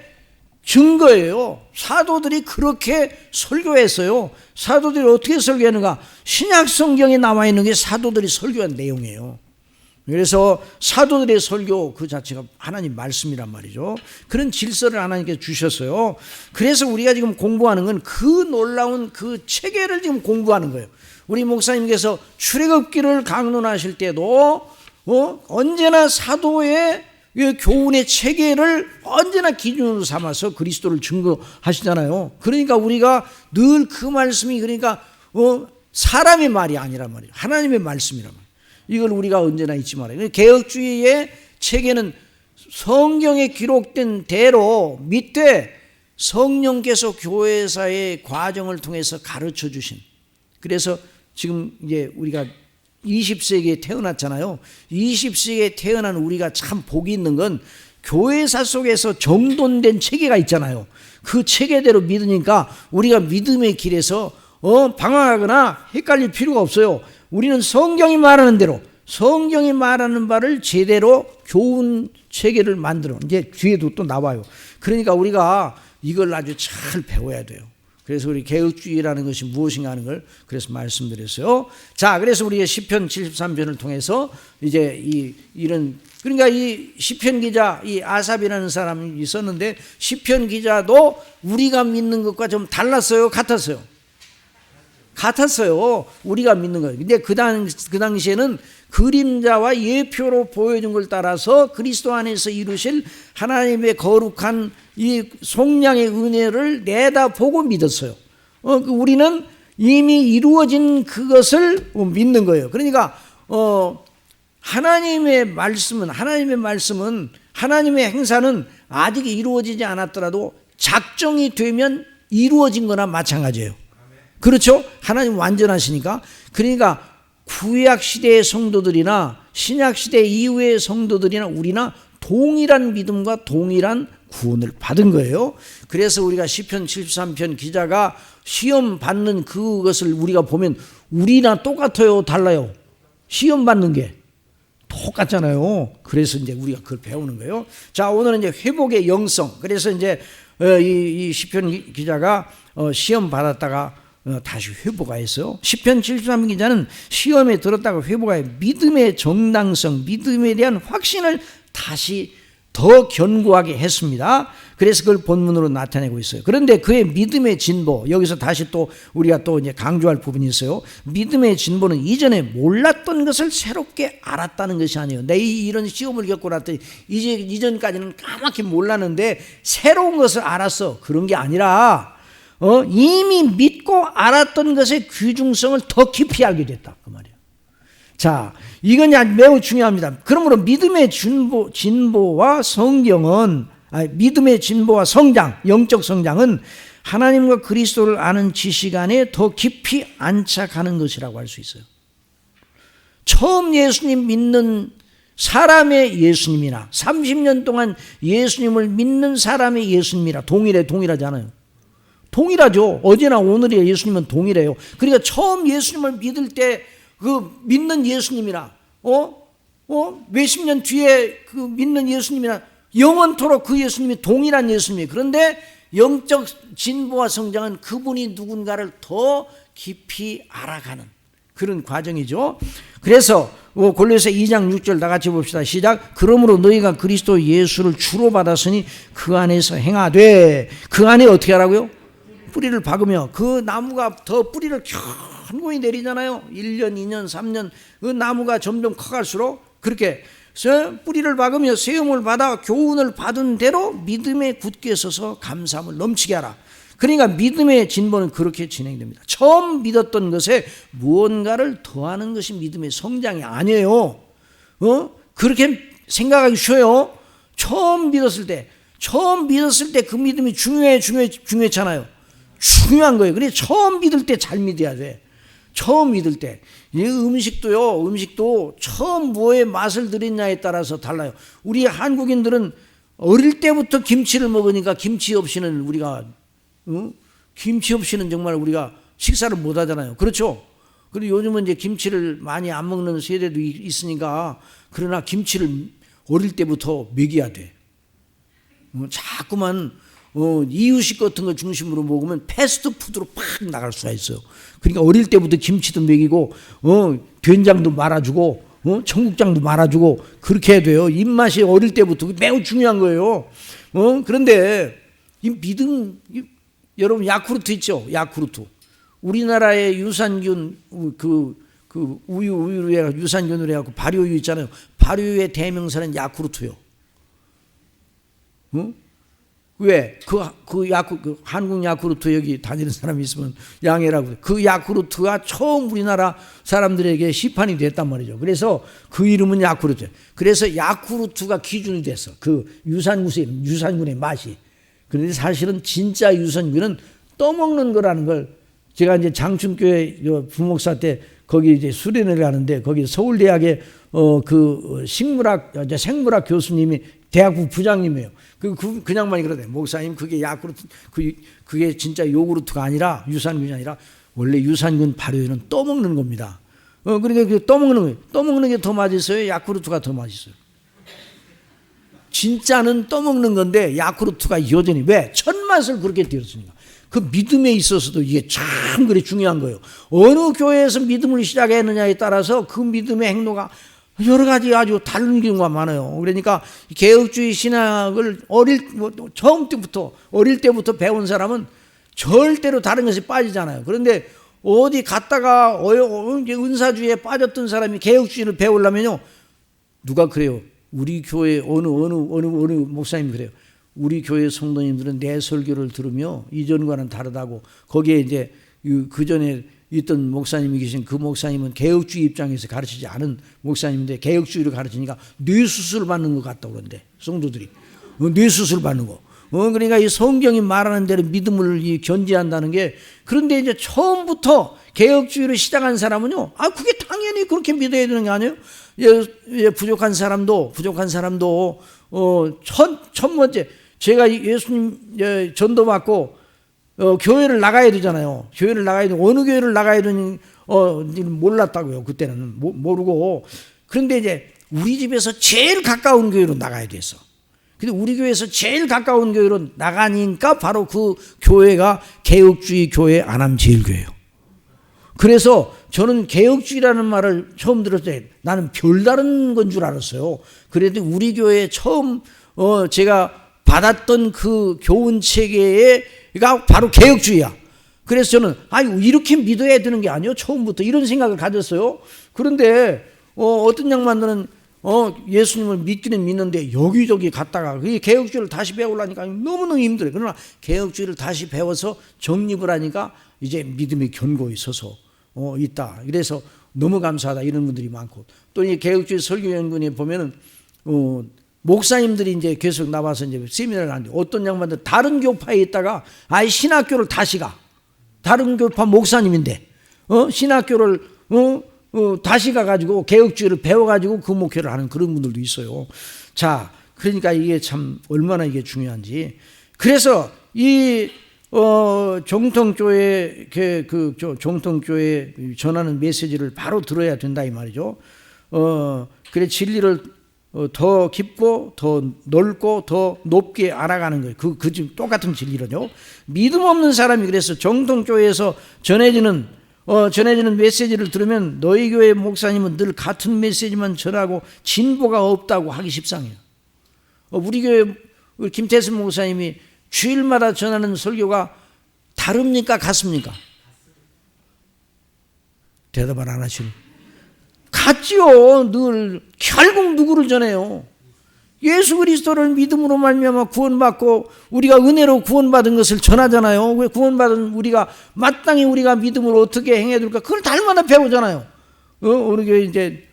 [SPEAKER 1] 증거예요. 사도들이 그렇게 설교했어요. 사도들이 어떻게 설교하는가? 신약 성경에 나와 있는 게 사도들이 설교한 내용이에요. 그래서 사도들의 설교 그 자체가 하나님 말씀이란 말이죠. 그런 질서를 하나님께서 주셨어요. 그래서 우리가 지금 공부하는 건 그 놀라운 그 체계를 지금 공부하는 거예요. 우리 목사님께서 출애굽기를 강론하실 때도 언제나 사도의 교훈의 체계를 언제나 기준으로 삼아서 그리스도를 증거하시잖아요. 그러니까 우리가 늘 그 말씀이, 그러니까 사람의 말이 아니란 말이에요. 하나님의 말씀이란 말이에요. 이걸 우리가 언제나 잊지 말아요. 개혁주의의 체계는 성경에 기록된 대로 믿되 성령께서 교회사의 과정을 통해서 가르쳐 주신, 그래서 지금 이제 우리가 20세기에 태어났잖아요. 20세기에 태어난 우리가 참 복이 있는 건 교회사 속에서 정돈된 체계가 있잖아요. 그 체계대로 믿으니까 우리가 믿음의 길에서 방황하거나 헷갈릴 필요가 없어요. 우리는 성경이 말하는 대로, 성경이 말하는 바를 제대로 교훈 체계를 만들어, 이제 뒤에도 또 나와요. 그러니까 우리가 이걸 아주 잘 배워야 돼요. 그래서 우리 개혁주의라는 것이 무엇인가 하는 걸 그래서 말씀드렸어요. 자, 그래서 우리가 시편 73편을 통해서 이제 그러니까 이 시편 기자, 이 아삽이라는 사람이 있었는데, 시편 기자도 우리가 믿는 것과 좀 달랐어요? 같았어요? 우리가 믿는 거예요. 근데 그 당시에는 그림자와 예표로 보여준 걸 따라서 그리스도 안에서 이루실 하나님의 거룩한 이 속량의 은혜를 내다보고 믿었어요. 우리는 이미 이루어진 그것을 믿는 거예요. 그러니까 하나님의 말씀은 하나님의 행사는 아직 이루어지지 않았더라도 작정이 되면 이루어진 거나 마찬가지예요. 그렇죠? 하나님 완전하시니까. 그러니까 구약 시대의 성도들이나 신약 시대 이후의 성도들이나 우리나 동일한 믿음과 동일한 구원을 받은 거예요. 그래서 우리가 시편 73편 기자가 시험 받는 그것을 우리가 보면 우리나 똑같아요, 달라요? 시험 받는 게 똑같잖아요. 그래서 이제 우리가 그걸 배우는 거예요. 자, 오늘은 이제 회복의 영성. 그래서 이제 이 시편 기자가 시험 받았다가 다시 회복하였어요. 시편 73편 기자는 시험에 들었다가 회복하여 믿음의 정당성, 믿음에 대한 확신을 다시 더 견고하게 했습니다. 그래서 그걸 본문으로 나타내고 있어요. 그런데 그의 믿음의 진보, 여기서 다시 또 우리가 또 이제 강조할 부분이 있어요. 믿음의 진보는 이전에 몰랐던 것을 새롭게 알았다는 것이 아니에요. 내 이런 시험을 겪고 났더니 이전까지는 까맣게 몰랐는데 새로운 것을 알았어, 그런 게 아니라 이미 믿고 알았던 것의 귀중성을 더 깊이 알게 됐다, 그 말이에요. 자, 이건 매우 중요합니다. 그러므로 믿음의 진보와 성경은, 믿음의 진보와 성장, 영적 성장은 하나님과 그리스도를 아는 지식 안에 더 깊이 안착하는 것이라고 할 수 있어요. 처음 예수님 믿는 사람의 예수님이나 30년 동안 예수님을 믿는 사람의 예수님이라 동일하잖아요. 동일하죠. 어제나 오늘의 예수님은 동일해요. 그러니까 처음 예수님을 믿을 때 그 믿는 예수님이나 몇십 년 뒤에 그 믿는 예수님이나 영원토록 그 예수님이 동일한 예수님이에요. 그런데 영적 진보와 성장은 그분이 누군가를 더 깊이 알아가는 그런 과정이죠. 그래서 골로새 2장 6절 다 같이 봅시다. 시작. 그러므로 너희가 그리스도 예수를 주로 받았으니 그 안에서 행하되, 그 안에 어떻게 하라고요? 뿌리를 박으며. 그 나무가 더 뿌리를 견고히 내리잖아요. 1년, 2년, 3년 그 나무가 점점 커갈수록 그렇게 뿌리를 박으며 세움을 받아 교훈을 받은 대로 믿음에 굳게 서서 감사함을 넘치게 하라. 그러니까 믿음의 진보는 그렇게 진행됩니다. 처음 믿었던 것에 무언가를 더하는 것이 믿음의 성장이 아니에요. 그렇게 생각하기 쉬워요. 처음 믿었을 때 그 믿음이 중요했잖아요. 중요한 거예요. 그래서 처음 믿을 때 잘 믿어야 돼. 처음 믿을 때. 이 음식도 처음 뭐에 맛을 들였냐에 따라서 달라요. 우리 한국인들은 어릴 때부터 김치를 먹으니까 김치 없이는 정말 우리가 식사를 못 하잖아요. 그렇죠? 그리고 요즘은 이제 김치를 많이 안 먹는 세대도 있으니까, 그러나 김치를 어릴 때부터 먹여야 돼. 자꾸만 이유식 같은 거 중심으로 먹으면 패스트푸드로 팍 나갈 수가 있어요. 그러니까 어릴 때부터 김치도 먹이고 된장도 말아주고 청국장도 말아주고 그렇게 해야 돼요. 입맛이 어릴 때부터 매우 중요한 거예요. 그런데 이 믿음, 여러분 야쿠르트 있죠? 야쿠르트. 우리나라의 유산균 우유에 유산균으로 해갖고 발효유 있잖아요. 발효유의 대명사는 야쿠르트요. 왜? 한국 야쿠르트 여기 다니는 사람이 있으면 양해라고. 그 야쿠르트가 처음 우리나라 사람들에게 시판이 됐단 말이죠. 그래서 그 이름은 야쿠르트. 그래서 야쿠르트가 기준이 됐어. 그 유산균의 맛이. 그런데 사실은 진짜 유산균은 떠먹는 거라는 걸, 제가 이제 장충교회 부목사 때 거기 이제 수련회를 하는데, 거기 서울대학의 생물학 교수님이 대학부 부장님이에요. 그 양반이 그러대. 목사님, 그게 야쿠르트, 그게 진짜 요구르트가 아니라, 유산균이 아니라, 원래 유산균 발효에는 떠먹는 겁니다. 그러니까 그 떠먹는 거예요. 떠먹는 게 더 맛있어요? 야쿠르트가 더 맛있어요? 진짜는 떠먹는 건데, 야쿠르트가 여전히. 왜? 첫맛을 그렇게 들었으니까. 그 믿음에 있어서도 이게 참 그래 중요한 거예요. 어느 교회에서 믿음을 시작했느냐에 따라서 그 믿음의 행로가 여러 가지 아주 다른 경우가 많아요. 그러니까 개혁주의 신학을 어릴 때부터 배운 사람은 절대로 다른 것에 빠지잖아요. 그런데 어디 갔다가 은사주의에 빠졌던 사람이 개혁주의를 배우려면요, 누가 그래요? 우리 교회 어느 목사님 그래요. 우리 교회 성도님들은 내 설교를 들으며 이전과는 다르다고. 거기에 이제 그 전에 있던 목사님이 계신 그 목사님은 개혁주의 입장에서 가르치지 않은 목사님인데, 개혁주의를 가르치니까 뇌수술 받는 것 같다고 그러는데, 성도들이 뇌수술 받는 거. 그러니까 이 성경이 말하는 대로 믿음을 견지한다는 게. 그런데 이제 처음부터 개혁주의를 시작한 사람은요, 그게 당연히 그렇게 믿어야 되는 게 아니에요. 부족한 사람도 첫 번째, 제가 예수님 전도받고 교회를 나가야 되잖아요. 교회를 나가야 되고, 어느 교회를 나가야 되는 몰랐다고요. 그때는 모르고. 그런데 이제 우리 집에서 제일 가까운 교회로 나가야 됐어. 근데 우리 교회에서 제일 가까운 교회로 나가니까 바로 그 교회가 개혁주의 교회 안암제일교회예요. 그래서 저는 개혁주의라는 말을 처음 들었을 때 나는 별다른 건 줄 알았어요. 그래도 우리 교회에 처음 제가 받았던 그 교훈 체계가 바로 개혁주의야. 그래서 저는 이렇게 믿어야 되는 게 아니에요. 처음부터 이런 생각을 가졌어요. 그런데 어떤 양반들은 예수님을 믿기는 믿는데 여기저기 갔다가 그 개혁주의를 다시 배우려니까 너무너무 힘들어요. 그러나 개혁주의를 다시 배워서 정립을 하니까 이제 믿음이 견고히 서서 있다. 그래서 너무 감사하다 이런 분들이 많고, 또 이 개혁주의 설교연구원에 보면은 목사님들이 이제 계속 나와서 이제 세미나를 하는데, 어떤 양반들 다른 교파에 있다가 아예 신학교를 다시 가. 다른 교파 목사님인데 신학교를 다시 가가지고 개혁주의를 배워가지고 그 목회를 하는 그런 분들도 있어요. 자, 그러니까 이게 참 얼마나 이게 중요한지. 그래서 이 정통교회 정통교회 전하는 메시지를 바로 들어야 된다 이 말이죠. 그래 진리를 더 깊고 더 넓고 더 높게 알아가는 거예요. 그 똑같은 진리로요. 믿음 없는 사람이 그래서 정통교회에서 전해지는 메시지를 들으면 너희 교회 목사님은 늘 같은 메시지만 전하고 진보가 없다고 하기 십상해요. 우리 교회 김태슬 목사님이 주일마다 전하는 설교가 다릅니까? 같습니까? 대답을 안 하시는. 같지요. 늘 결국 누구를 전해요? 예수 그리스도를 믿음으로 말미암아 구원받고 우리가 은혜로 구원받은 것을 전하잖아요. 왜 구원받은 우리가 마땅히 우리가 믿음으로 어떻게 행해야 될까? 그걸 달마다 배우잖아요. 어느 게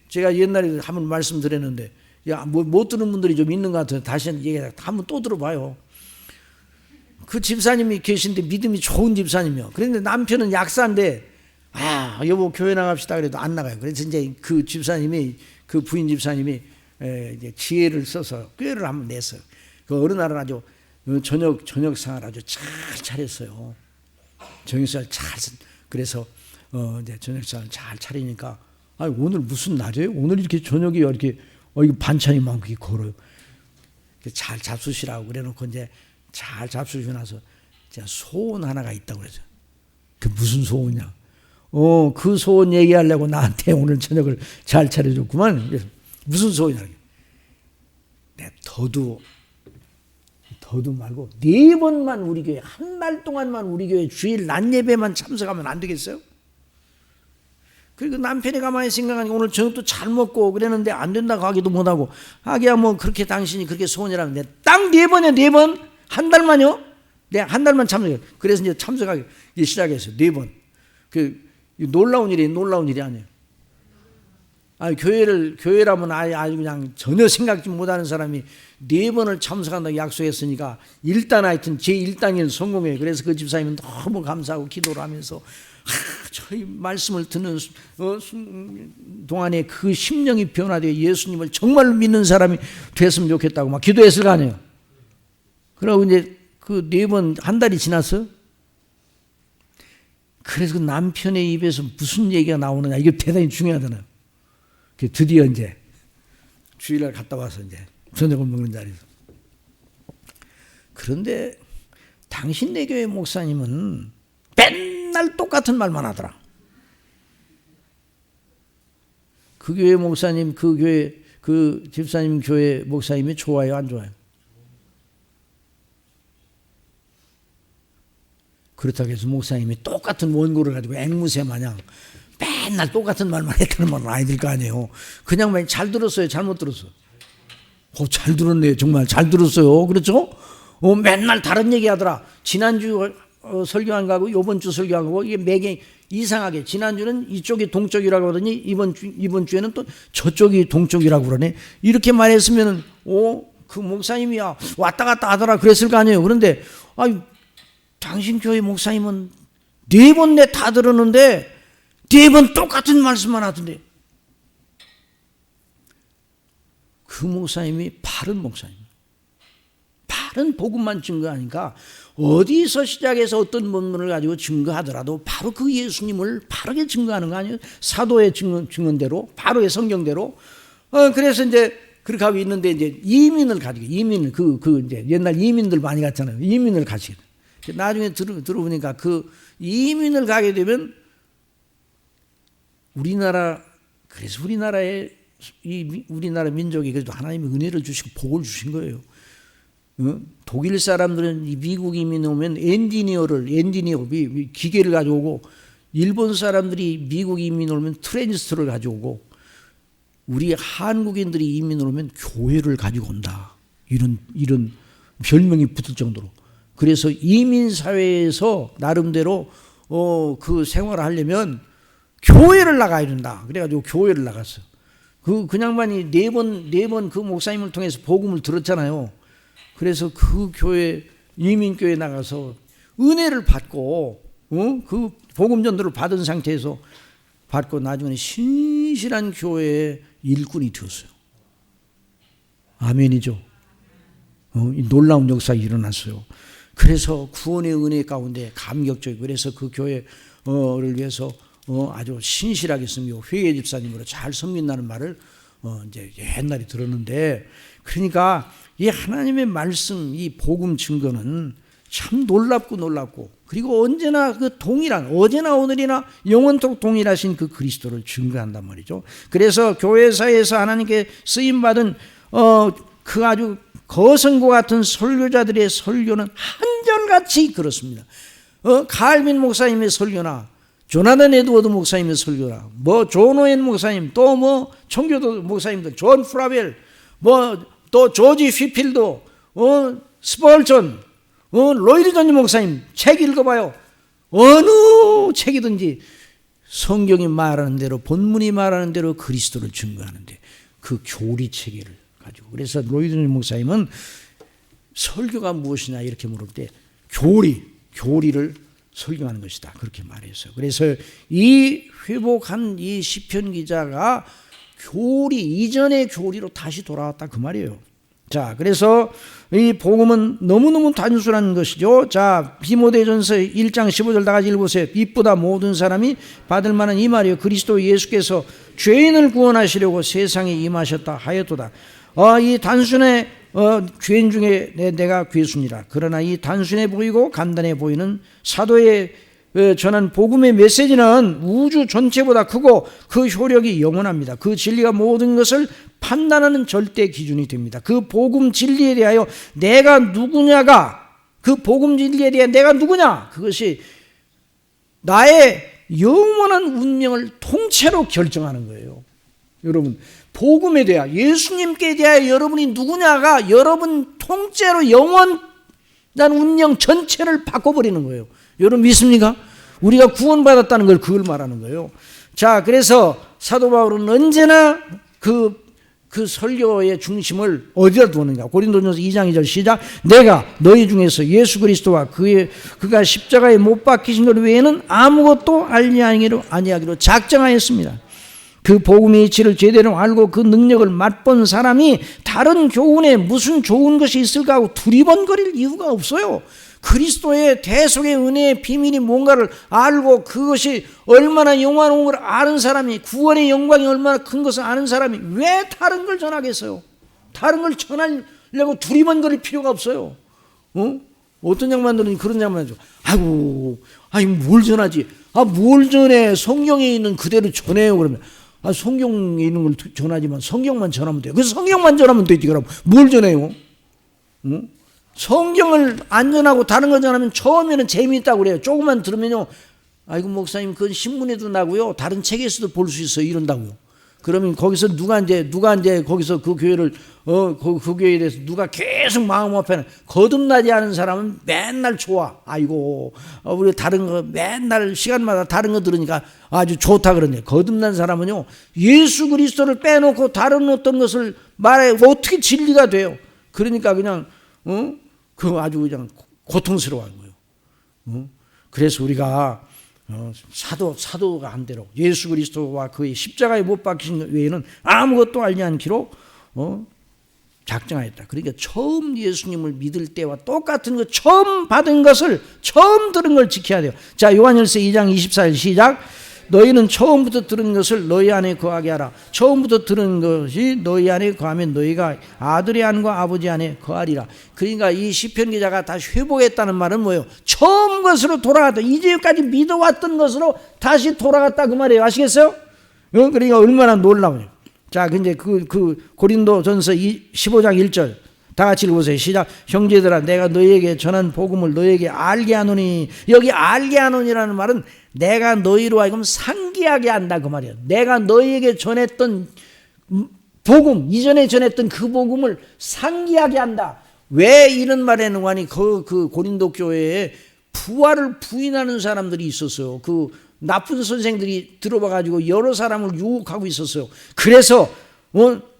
[SPEAKER 1] 제가 옛날에 한번 말씀드렸는데, 못 들은 분들이 좀 있는 것 같아요. 다시 한번 또 들어봐요. 그 집사님이 계신데 믿음이 좋은 집사님이요. 그런데 남편은 약사인데, 여보 교회 나갑시다 그래도 안 나가요. 그래서 이제 그 집사님이, 그 부인 집사님이 이제 지혜를 써서 꾀를 한번 냈어요. 그 어느 날은 아주 저녁상을 아주 잘 차렸어요. 저녁상을 그래서 이제 저녁상을 잘 차리니까, 오늘 무슨 날이에요? 오늘 이렇게 저녁이 이렇게 이거 반찬이 많고 걸어요. 잘 잡수시라고 그래놓고 이제 잘 잡수시고 나서 소원 하나가 있다고 그러죠. 그 무슨 소원이냐? 그 소원 얘기하려고 나한테 오늘 저녁을 잘 차려줬구만. 그래서 무슨 소원이냐? 내 더도 말고 4번만 우리 교회, 한 달 동안만 우리 교회 주일 낮 예배만 참석하면 안 되겠어요? 그리고 남편이 가만히 생각하니까 오늘 저녁도 잘 먹고 그랬는데 안 된다고 하기도 못하고, 하기야 뭐 그렇게 당신이 그렇게 소원이라면 내 딱 4번에 4번 한 달만요. 내가 한 달만 참석해요. 그래서 이제 참석하기 시작했어요. 4번. 놀라운 일이 아니에요. 교회라면 아주 그냥 전혀 생각지 못하는 사람이 4번을 참석한다고 약속했으니까 일단 하여튼 제1단계는 성공해요. 그래서 그 집사님은 너무 감사하고 기도를 하면서 저희 말씀을 듣는 동안에 그 심령이 변화되어 예수님을 정말로 믿는 사람이 됐으면 좋겠다고 막 기도했을 거 아니에요. 그러고 이제 그 4번 한 달이 지났어요. 그래서 그 남편의 입에서 무슨 얘기가 나오느냐, 이게 대단히 중요하잖아요. 드디어 이제 주일날 갔다 와서 이제 저녁을 먹는 자리에서, 그런데 당신네 교회 목사님은 맨날 똑같은 말만 하더라. 그 교회 목사님, 그 집사님 교회 목사님이 좋아요, 안 좋아요? 그렇다고 해서 목사님이 똑같은 원고를 가지고 앵무새 마냥 맨날 똑같은 말만 했다는 말은 아니될 거 아니에요. 그냥 잘 들었어요, 잘못 들었어요? 잘 들었네요. 정말 잘 들었어요. 그렇죠? 맨날 다른 얘기 하더라. 지난주 설교한 거하고 이번 주 설교한 거고 이게 매개 이상하게, 지난주는 이쪽이 동쪽이라고 하더니 이번 주에는 또 저쪽이 동쪽이라고 그러네. 이렇게 말했으면은 그 목사님이 왔다 갔다 하더라 그랬을 거 아니에요. 그런데 당신 교회 목사님은 4번 내 다 들었는데 4번 똑같은 말씀만 하던데. 그 목사님이 바른 목사입니다. 바른 복음만 증거하니까 어디서 시작해서 어떤 본문을 가지고 증거하더라도 바로 그 예수님을 바르게 증거하는 거 아니에요? 사도의 증언대로, 바로의 성경대로. 그래서 이제 그렇게 하고 있는데 이제 이민을 이제 옛날 이민들 많이 갔잖아요. 이민을 가시게 돼. 나중에 들어보니까 그 이민을 가게 되면 그래서 우리나라 민족이 그래도 하나님이 은혜를 주시고 복을 주신 거예요. 독일 사람들은 미국 이민 오면 엔지니어 기계를 가져오고, 일본 사람들이 미국 이민 오면 트랜지스터를 가져오고, 우리 한국인들이 이민 오면 교회를 가지고 온다. 이런 별명이 붙을 정도로. 그래서 이민 사회에서 나름대로 그 생활을 하려면 교회를 나가야 된다. 그래가지고 교회를 나갔어. 그 양반이 네 번 그 목사님을 통해서 복음을 들었잖아요. 그래서 그 교회, 이민교회 나가서 은혜를 받고, 그 복음 전도를 받은 상태에서 받고 나중에 신실한 교회의 일꾼이 되었어요. 아멘이죠. 이 놀라운 역사가 일어났어요. 그래서 구원의 은혜 가운데 감격적이고, 그래서 그 교회를 위해서 아주 신실하게 섬기고 회계 집사님으로 잘 섬긴다는 말을 이제 옛날에 들었는데, 그러니까 이 하나님의 말씀, 이 복음 증거는 참 놀랍고 그리고 언제나 그 동일한, 어제나 오늘이나 영원토록 동일하신 그 그리스도를 증거한단 말이죠. 그래서 교회사에서 하나님께 쓰임받은 그 아주 거성과 같은 설교자들의 설교는 한결같이 그렇습니다. 칼빈 목사님의 설교나 조나단 에드워드 목사님의 설교나 존 오웬 목사님, 또 청교도 목사님들, 존 프라벨, 또 조지 휘필드, 스펄전, 로이드 존 목사님 책 읽어봐요. 어느 책이든지 성경이 말하는 대로, 본문이 말하는 대로 그리스도를 증거하는데 그 교리 체계를 가지고, 그래서 로이드 존 목사님은 설교가 무엇이냐 이렇게 물을 때 교리를 설교하는 것이다 그렇게 말했어요. 그래서 이 회복한 이 시편 기자가 이전의 교리로 다시 돌아왔다 그 말이에요. 자, 그래서 이 복음은 너무너무 단순한 것이죠. 자, 디모데전서 1장 15절 다 같이 읽으세요. 이쁘다 모든 사람이 받을 만한 이 말이요, 그리스도 예수께서 죄인을 구원하시려고 세상에 임하셨다 하였도다. 이 단순해, 죄인 중에 내가 괴수니라. 그러나 이 단순해 보이고 간단해 보이는 사도의 전한 복음의 메시지는 우주 전체보다 크고 그 효력이 영원합니다. 그 진리가 모든 것을 판단하는 절대 기준이 됩니다. 그 복음 진리에 대하여 내가 누구냐가, 그 복음 진리에 대해 내가 누구냐, 그것이 나의 영원한 운명을 통째로 결정하는 거예요. 여러분, 복음에 대하여, 예수님께 대하여 여러분이 누구냐가 여러분 통째로 영원한 운명 전체를 바꿔버리는 거예요. 여러분 믿습니까? 우리가 구원받았다는 걸 그걸 말하는 거예요. 자, 그래서 사도 바울은 언제나 그 설교의 중심을 어디다 두었는가? 고린도전서 2장 2절 시작. 내가 너희 중에서 예수 그리스도와 그가 십자가에 못 박히신 것 외에는 아무것도 아니하기로 작정하였습니다. 그 복음의 이치를 제대로 알고 그 능력을 맛본 사람이 다른 교훈에 무슨 좋은 것이 있을까 하고 두리번거릴 이유가 없어요. 그리스도의 대속의 은혜의 비밀이 뭔가를 알고 그것이 얼마나 영원한 걸 아는 사람이, 구원의 영광이 얼마나 큰 것을 아는 사람이 왜 다른 걸 전하겠어요? 다른 걸 전하려고 두리번거릴 필요가 없어요. 어떤 양반들은 그런 양반이죠. 뭘 전하지? 뭘 전해? 성경에 있는 그대로 전해요. 그러면 성경에 있는 걸 전하지만 성경만 전하면 돼요. 그래서 성경만 전하면 되지. 그럼 뭘 전해요? 성경을 안 전하고 다른 거 전하면 처음에는 재미있다고 그래요. 조금만 들으면요, 아이고 목사님 그건 신문에도 나고요, 다른 책에서도 볼 수 있어요, 이런다고요. 그러면 거기서 누가 이제 거기서 그 교회를 그 교회에 대해서 누가 계속 마음 앞에는 거듭나지 않은 사람은 맨날 좋아. 아이고 우리 다른 거 맨날 시간마다 다른 거 들으니까 아주 좋다 그러네. 거듭난 사람은요, 예수 그리스도를 빼놓고 다른 어떤 것을 말해 어떻게 진리가 돼요? 그러니까 그냥 그 아주 그냥 고통스러워하는 거예요. 그래서 우리가 사도가 한 대로 예수 그리스도와 그의 십자가에 못 박히신 것 외에는 아무것도 알지 않기로 작정하였다. 그러니까 처음 예수님을 믿을 때와 똑같은 것, 처음 받은 것을, 처음 들은 걸 지켜야 돼요. 자, 요한일서 2장 24절 시작. 너희는 처음부터 들은 것을 너희 안에 거하게 하라. 처음부터 들은 것이 너희 안에 거하면 너희가 아들의 안과 아버지 안에 거하리라. 그러니까 이 시편 기자가 다시 회복했다는 말은 뭐예요? 처음 것으로 돌아갔다. 이제까지 믿어왔던 것으로 다시 돌아갔다 그 말이에요. 아시겠어요? 그러니까 얼마나 놀라워요. 자, 근데 그 고린도전서 15장 1절 다 같이 읽어보세요. 시작. 형제들아, 내가 너희에게 전한 복음을 너희에게 알게 하노니. 여기 알게 하노니라는 말은 내가 너희로 하여금 상기하게 한다 그 말이에요. 내가 너희에게 전했던 복음, 이전에 전했던 그 복음을 상기하게 한다. 왜 이런 말을 했는가 하니 그 고린도 교회에 부활을 부인하는 사람들이 있었어요. 그 나쁜 선생들이 들어와가지고 여러 사람을 유혹하고 있었어요. 그래서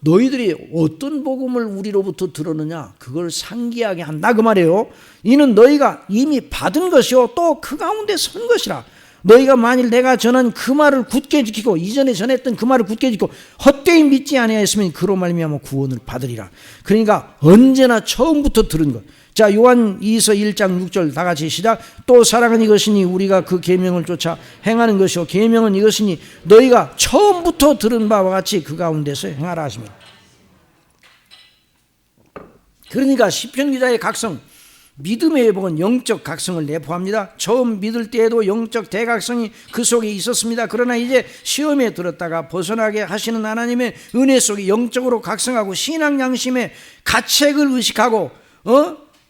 [SPEAKER 1] 너희들이 어떤 복음을 우리로부터 들었느냐 그걸 상기하게 한다 그 말이에요. 이는 너희가 이미 받은 것이요 또 그 가운데 선 것이라. 너희가 만일 내가 전한 그 말을 굳게 지키고 이전에 전했던 그 말을 굳게 지키고 헛되이 믿지 아니하였으면 그로 말미암아 구원을 받으리라. 그러니까 언제나 처음부터 들은 것. 자, 요한 2서 1장 6절 다 같이 시작. 또 사랑은 이것이니 우리가 그 계명을 쫓아 행하는 것이요 계명은 이것이니 너희가 처음부터 들은 바와 같이 그 가운데서 행하라 하시며. 그러니까 시편 기자의 각성, 믿음의 회복은 영적 각성을 내포합니다. 처음 믿을 때에도 영적 대각성이 그 속에 있었습니다. 그러나 이제 시험에 들었다가 벗어나게 하시는 하나님의 은혜 속에 영적으로 각성하고 신앙 양심의 가책을 의식하고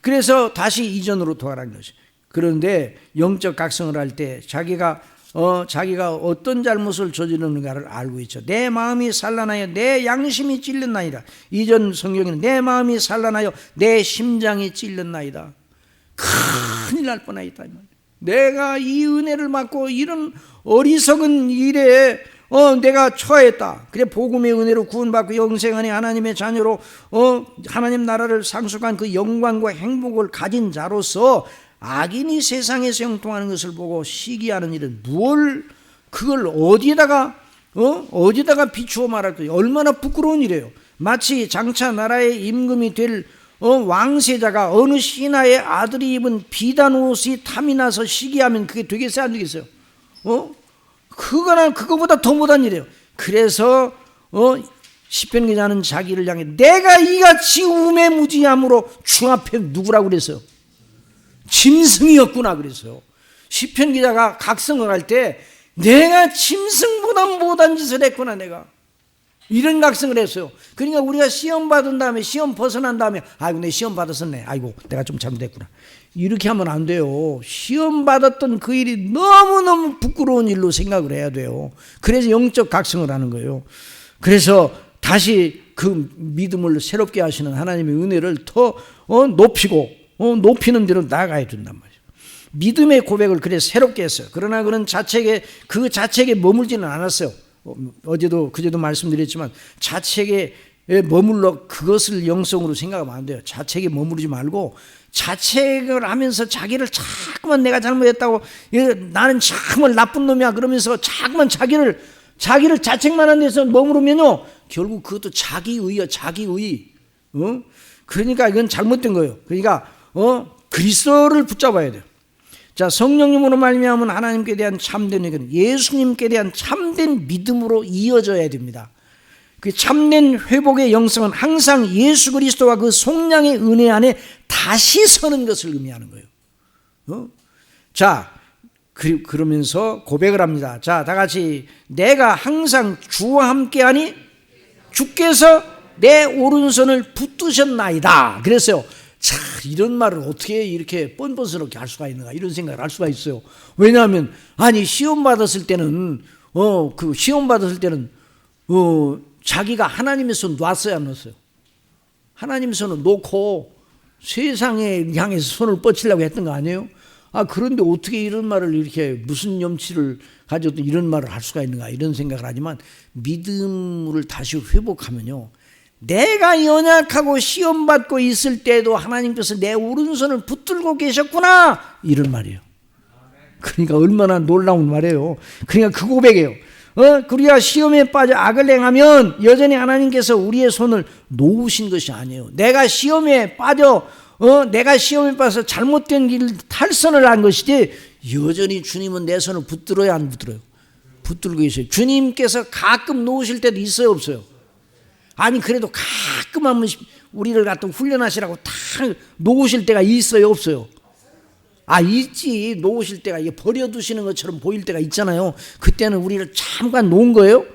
[SPEAKER 1] 그래서 다시 이전으로 돌아가는 것이. 그런데 영적 각성을 할 때 자기가 어떤 잘못을 저지르는가를 알고 있죠. 내 마음이 산란하여 내 양심이 찔렸나이다. 이전 성경에는 내 마음이 산란하여 내 심장이 찔렸나이다. 큰일 날 뻔하였다. 내가 이 은혜를 받고 이런 어리석은 일에 내가 처했다. 그래 복음의 은혜로 구원받고 영생하니 하나님의 자녀로 하나님 나라를 상속한 그 영광과 행복을 가진 자로서 악인이 세상에서 형통하는 것을 보고 시기하는 일은 그걸 어디다가 비추어 말할 거예요. 얼마나 부끄러운 일이에요. 마치 장차 나라의 임금이 될 왕세자가 어느 신하의 아들이 입은 비단 옷이 탐이 나서 시기하면 그게 되겠어요, 안 되겠어요? 그거보다 더 못한 일이에요. 그래서 시편 기자는 자기를 향해 내가 이같이 우매무지함으로 주 앞에 누구라고 그랬어요? 짐승이었구나 그랬어요. 시편 기자가 각성을 할 때 내가 짐승보다 못한 짓을 했구나 내가 이런 각성을 했어요. 그러니까 우리가 시험 받은 다음에 시험 벗어난 다음에 아이고 내 시험 받았었네, 아이고 내가 좀 잘못했구나 이렇게 하면 안 돼요. 시험 받았던 그 일이 너무너무 부끄러운 일로 생각을 해야 돼요. 그래서 영적 각성을 하는 거예요. 그래서 다시 그 믿음을 새롭게 하시는 하나님의 은혜를 더 높이고 높이는 대로 나아가야 된단 말이에요. 믿음의 고백을 그래서 새롭게 했어요. 그러나 그는 그 자책에 머물지는 않았어요. 그제도 말씀드렸지만 자책에 머물러 그것을 영성으로 생각하면 안 돼요. 자책에 머무르지 말고 자책을 하면서 자기를 자꾸만 내가 잘못했다고 나는 정말 나쁜 놈이야 그러면서 자꾸만 자기를 자책만 하는 데서 머무르면요 결국 그것도 자기의야. 자기의. 그러니까 이건 잘못된 거예요. 그러니까 그리스도를 붙잡아야 돼요. 자, 성령님으로 말미암은 하나님께 대한 참된 의견, 예수님께 대한 참된 믿음으로 이어져야 됩니다. 그 참된 회복의 영성은 항상 예수 그리스도와 그 속량의 은혜 안에 다시 서는 것을 의미하는 거예요. 자, 그러면서 고백을 합니다. 자, 다 같이 내가 항상 주와 함께하니 주께서 내 오른손을 붙드셨나이다. 그랬어요. 자, 이런 말을 어떻게 이렇게 뻔뻔스럽게 할 수가 있는가 이런 생각을 할 수가 있어요. 왜냐하면 시험 받았을 때는 자기가 하나님의 손 놨어요, 안 놨어요? 하나님의 손을 놓고 세상에 향해서 손을 뻗치려고 했던 거 아니에요? 그런데 어떻게 이런 말을 이렇게 무슨 염치를 가져도 이런 말을 할 수가 있는가 이런 생각을 하지만 믿음을 다시 회복하면요. 내가 연약하고 시험받고 있을 때도 하나님께서 내 오른손을 붙들고 계셨구나 이런 말이에요. 그러니까 얼마나 놀라운 말이에요. 그러니까 그 고백이에요. 우리가 시험에 빠져 악을 행하면 여전히 하나님께서 우리의 손을 놓으신 것이 아니에요. 내가 시험에 빠져서 잘못된 길 탈선을 한 것이지 여전히 주님은 내 손을 붙들어요, 안 붙들어요? 붙들고 계세요. 주님께서 가끔 놓으실 때도 있어요, 없어요? 아니 그래도 가끔 한번 우리를 갖다 훈련하시라고 다 놓으실 때가 있어요, 없어요? 있지. 놓으실 때가 이게 버려두시는 것처럼 보일 때가 있잖아요. 그때는 우리를 잠깐 놓은 거예요?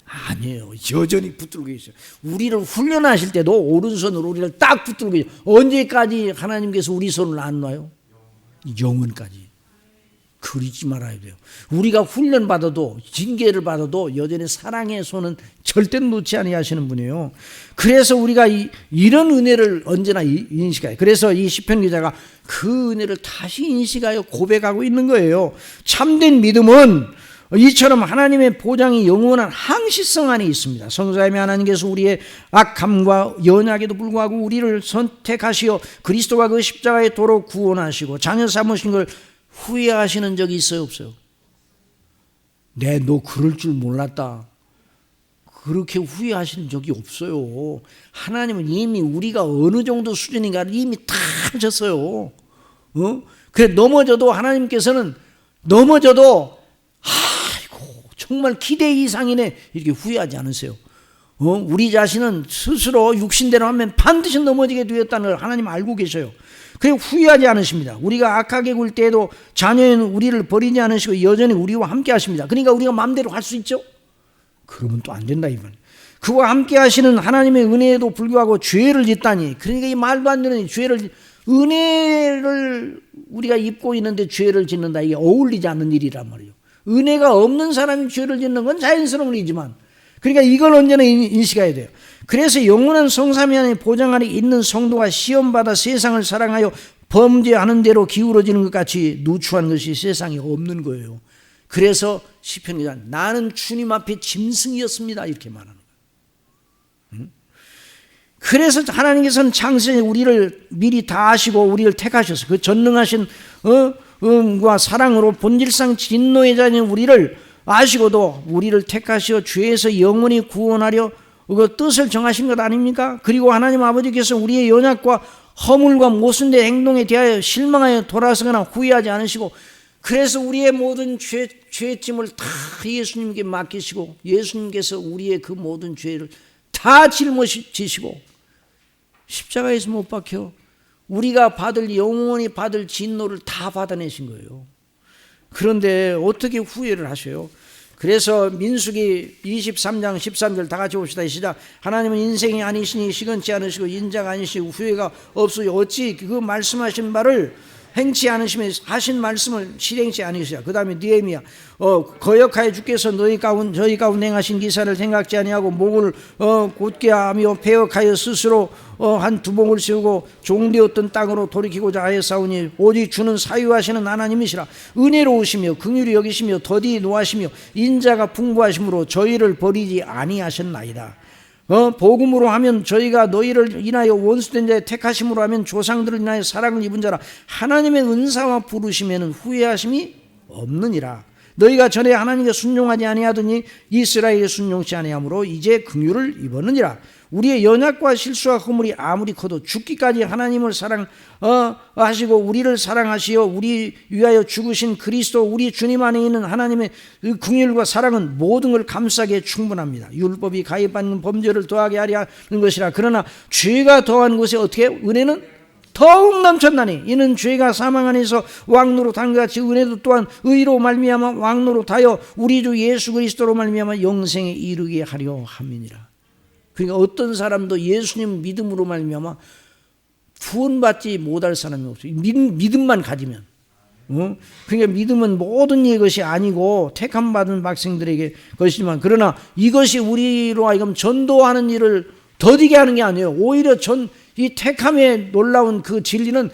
[SPEAKER 1] 아니에요. 여전히 붙들고 계세요. 우리를 훈련하실 때도 오른손으로 우리를 딱 붙들고 계세요. 언제까지 하나님께서 우리 손을 안 놔요? 영원까지. 그러지 말아야 돼요. 우리가 훈련받아도 징계를 받아도 여전히 사랑의 손은 절대 놓지 아니하시는 분이에요. 그래서 우리가 이런 은혜를 언제나 인식해요. 그래서 이 시편 기자가 그 은혜를 다시 인식하여 고백하고 있는 거예요. 참된 믿음은 이처럼 하나님의 보장이 영원한 항시성 안에 있습니다. 성사님의 하나님께서 우리의 악함과 연약에도 불구하고 우리를 선택하시어 그리스도가 그 십자가의 도로 구원하시고 자녀 삼으신 걸 후회하시는 적이 있어요, 없어요? 너 그럴 줄 몰랐다. 그렇게 후회하시는 적이 없어요. 하나님은 이미 우리가 어느 정도 수준인가를 이미 다 하셨어요. 그래 넘어져도 하나님께서는 정말 기대 이상이네 이렇게 후회하지 않으세요. 우리 자신은 스스로 육신대로 하면 반드시 넘어지게 되었다는 걸 하나님 알고 계셔요. 그래 후회하지 않으십니다. 우리가 악하게 굴 때에도 자녀인 우리를 버리지 않으시고 여전히 우리와 함께 하십니다. 그러니까 우리가 마음대로 할 수 있죠? 그러면 또 안 된다 이번. 그와 함께 하시는 하나님의 은혜에도 불구하고 죄를 짓다니. 그러니까 이 말도 안 되는 은혜를 우리가 입고 있는데 죄를 짓는다. 이게 어울리지 않는 일이란 말이에요. 은혜가 없는 사람이 죄를 짓는 건 자연스러운 일이지만, 그러니까 이걸 언제나 인식해야 돼요. 그래서 영원한 성삼위 안에 보장 안에 있는 성도가 시험받아 세상을 사랑하여 범죄하는 대로 기울어지는 것 같이 누추한 것이 세상에 없는 거예요. 그래서 시편 기자 나는 주님 앞에 짐승이었습니다 이렇게 말하는 거예요. 그래서 하나님께서는 창세에 우리를 미리 다 아시고 우리를 택하셔서 그 전능하신 과 사랑으로 본질상 진노의 자녀인 우리를 아시고도 우리를 택하시어 죄에서 영원히 구원하려 그 뜻을 정하신 것 아닙니까? 그리고 하나님 아버지께서 우리의 연약과 허물과 모순된 행동에 대하여 실망하여 돌아서거나 후회하지 않으시고, 그래서 우리의 모든 죄짐을 다 예수님께 맡기시고 예수님께서 우리의 그 모든 죄를 다 짊어지시고 십자가에서 못 박혀 우리가 영원히 받을 진노를 다 받아내신 거예요. 그런데 어떻게 후회를 하셔요? 그래서 민수기 23장 13절 다 같이 봅시다. 시작. 하나님은 인생이 아니시니 시건치 않으시고 인자가 아니시고 후회가 없으니 어찌 그 말씀하신 바를 행치 않으시면 하신 말씀을 실행치 않으시자. 그 다음에 느헤미야 거역하여 주께서 저희 가운데 행하신 기사를 생각지 아니하고 목을 곧게 하며 배역하여 스스로 한 두봉을 세우고 종되었던 땅으로 돌이키고자 하였사오니 오직 주는 사유하시는 하나님이시라. 은혜로우시며 긍휼히 여기시며 더디 노하시며 인자가 풍부하심으로 저희를 버리지 아니하셨나이다. 복음으로 하면 저희가 너희를 인하여 원수된 자의 택하심으로 하면 조상들을 인하여 사랑을 입은 자라. 하나님의 은사와 부르심에는 후회하심이 없느니라. 너희가 전에 하나님께 순종하지 아니하더니 이스라엘에 순종치 아니하므로 이제 긍휼을 입었느니라. 우리의 연약과 실수와 허물이 아무리 커도 죽기까지 하나님을 사랑하시고 우리를 사랑하시어 우리 위하여 죽으신 그리스도 우리 주님 안에 있는 하나님의 긍휼과 사랑은 모든 걸 감싸기에 충분합니다. 율법이 가입받는 범죄를 더하게 하려 하는 것이라. 그러나 죄가 더한 곳에 어떻게 은혜는 더욱 넘쳤나니 이는 죄가 사망 안에서 왕노릇한 것 같이 은혜도 또한 의로 말미암아 왕노릇하여 우리 주 예수 그리스도로 말미암아 영생에 이르게 하려 함이니라. 그러니까 어떤 사람도 예수님 믿음으로 말미암아 구원받지 못할 사람이 없어요. 믿음만 가지면. 그러니까 믿음은 모든 것이 아니고 택함 받은 백성들에게 것이지만, 그러나 이것이 우리로 하여금 전도하는 일을 더디게 하는 게 아니에요. 오히려 이 택함의 놀라운 그 진리는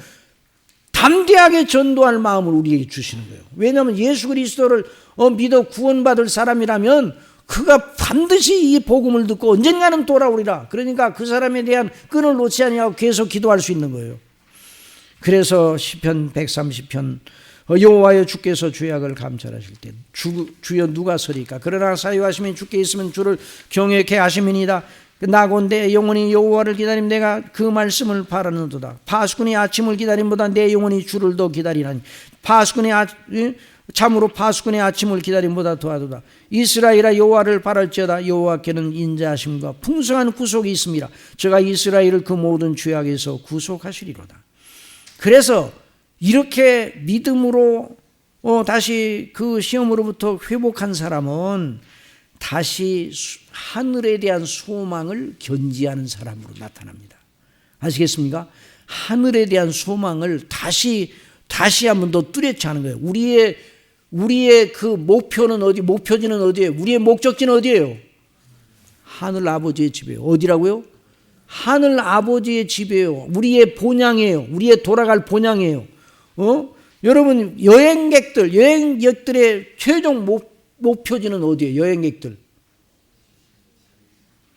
[SPEAKER 1] 담대하게 전도할 마음을 우리에게 주시는 거예요. 왜냐하면 예수 그리스도를 믿어 구원받을 사람이라면 그가 반드시 이 복음을 듣고 언젠가는 돌아오리라. 그러니까 그 사람에 대한 끈을 놓지 아니하고 계속 기도할 수 있는 거예요. 그래서 시편 130편 여호와여 주께서 죄악을 감찰하실 때 주여 누가 서리까? 그러나 사유하시면 주께 있으면 주를 경외케 하심이니이다. 나곤대 영원히 여호와를 기다림 내가 그 말씀을 바라는도다. 파수꾼이 아침을 기다림보다 내 영혼이 주를 더 기다리나니 참으로 파수꾼의 아침을 기다림보다 더하도다. 이스라엘아 여호와를 바랄지어다. 여호와께는 인자하심과 풍성한 구속이 있습니다. 저가 이스라엘을 그 모든 죄악에서 구속하시리로다. 그래서 이렇게 믿음으로 다시 그 시험으로부터 회복한 사람은 다시 하늘에 대한 소망을 견지하는 사람으로 나타납니다. 아시겠습니까? 하늘에 대한 소망을 다시 한번 더 뚜렷이 하는 거예요. 우리의 그 목표는 목표지는 어디예요? 우리의 목적지는 어디예요? 하늘 아버지의 집이에요. 어디라고요? 하늘 아버지의 집이에요. 우리의 본향이에요. 우리의 돌아갈 본향이에요. 여러분 여행객들의 최종 목표지는 어디예요? 여행객들.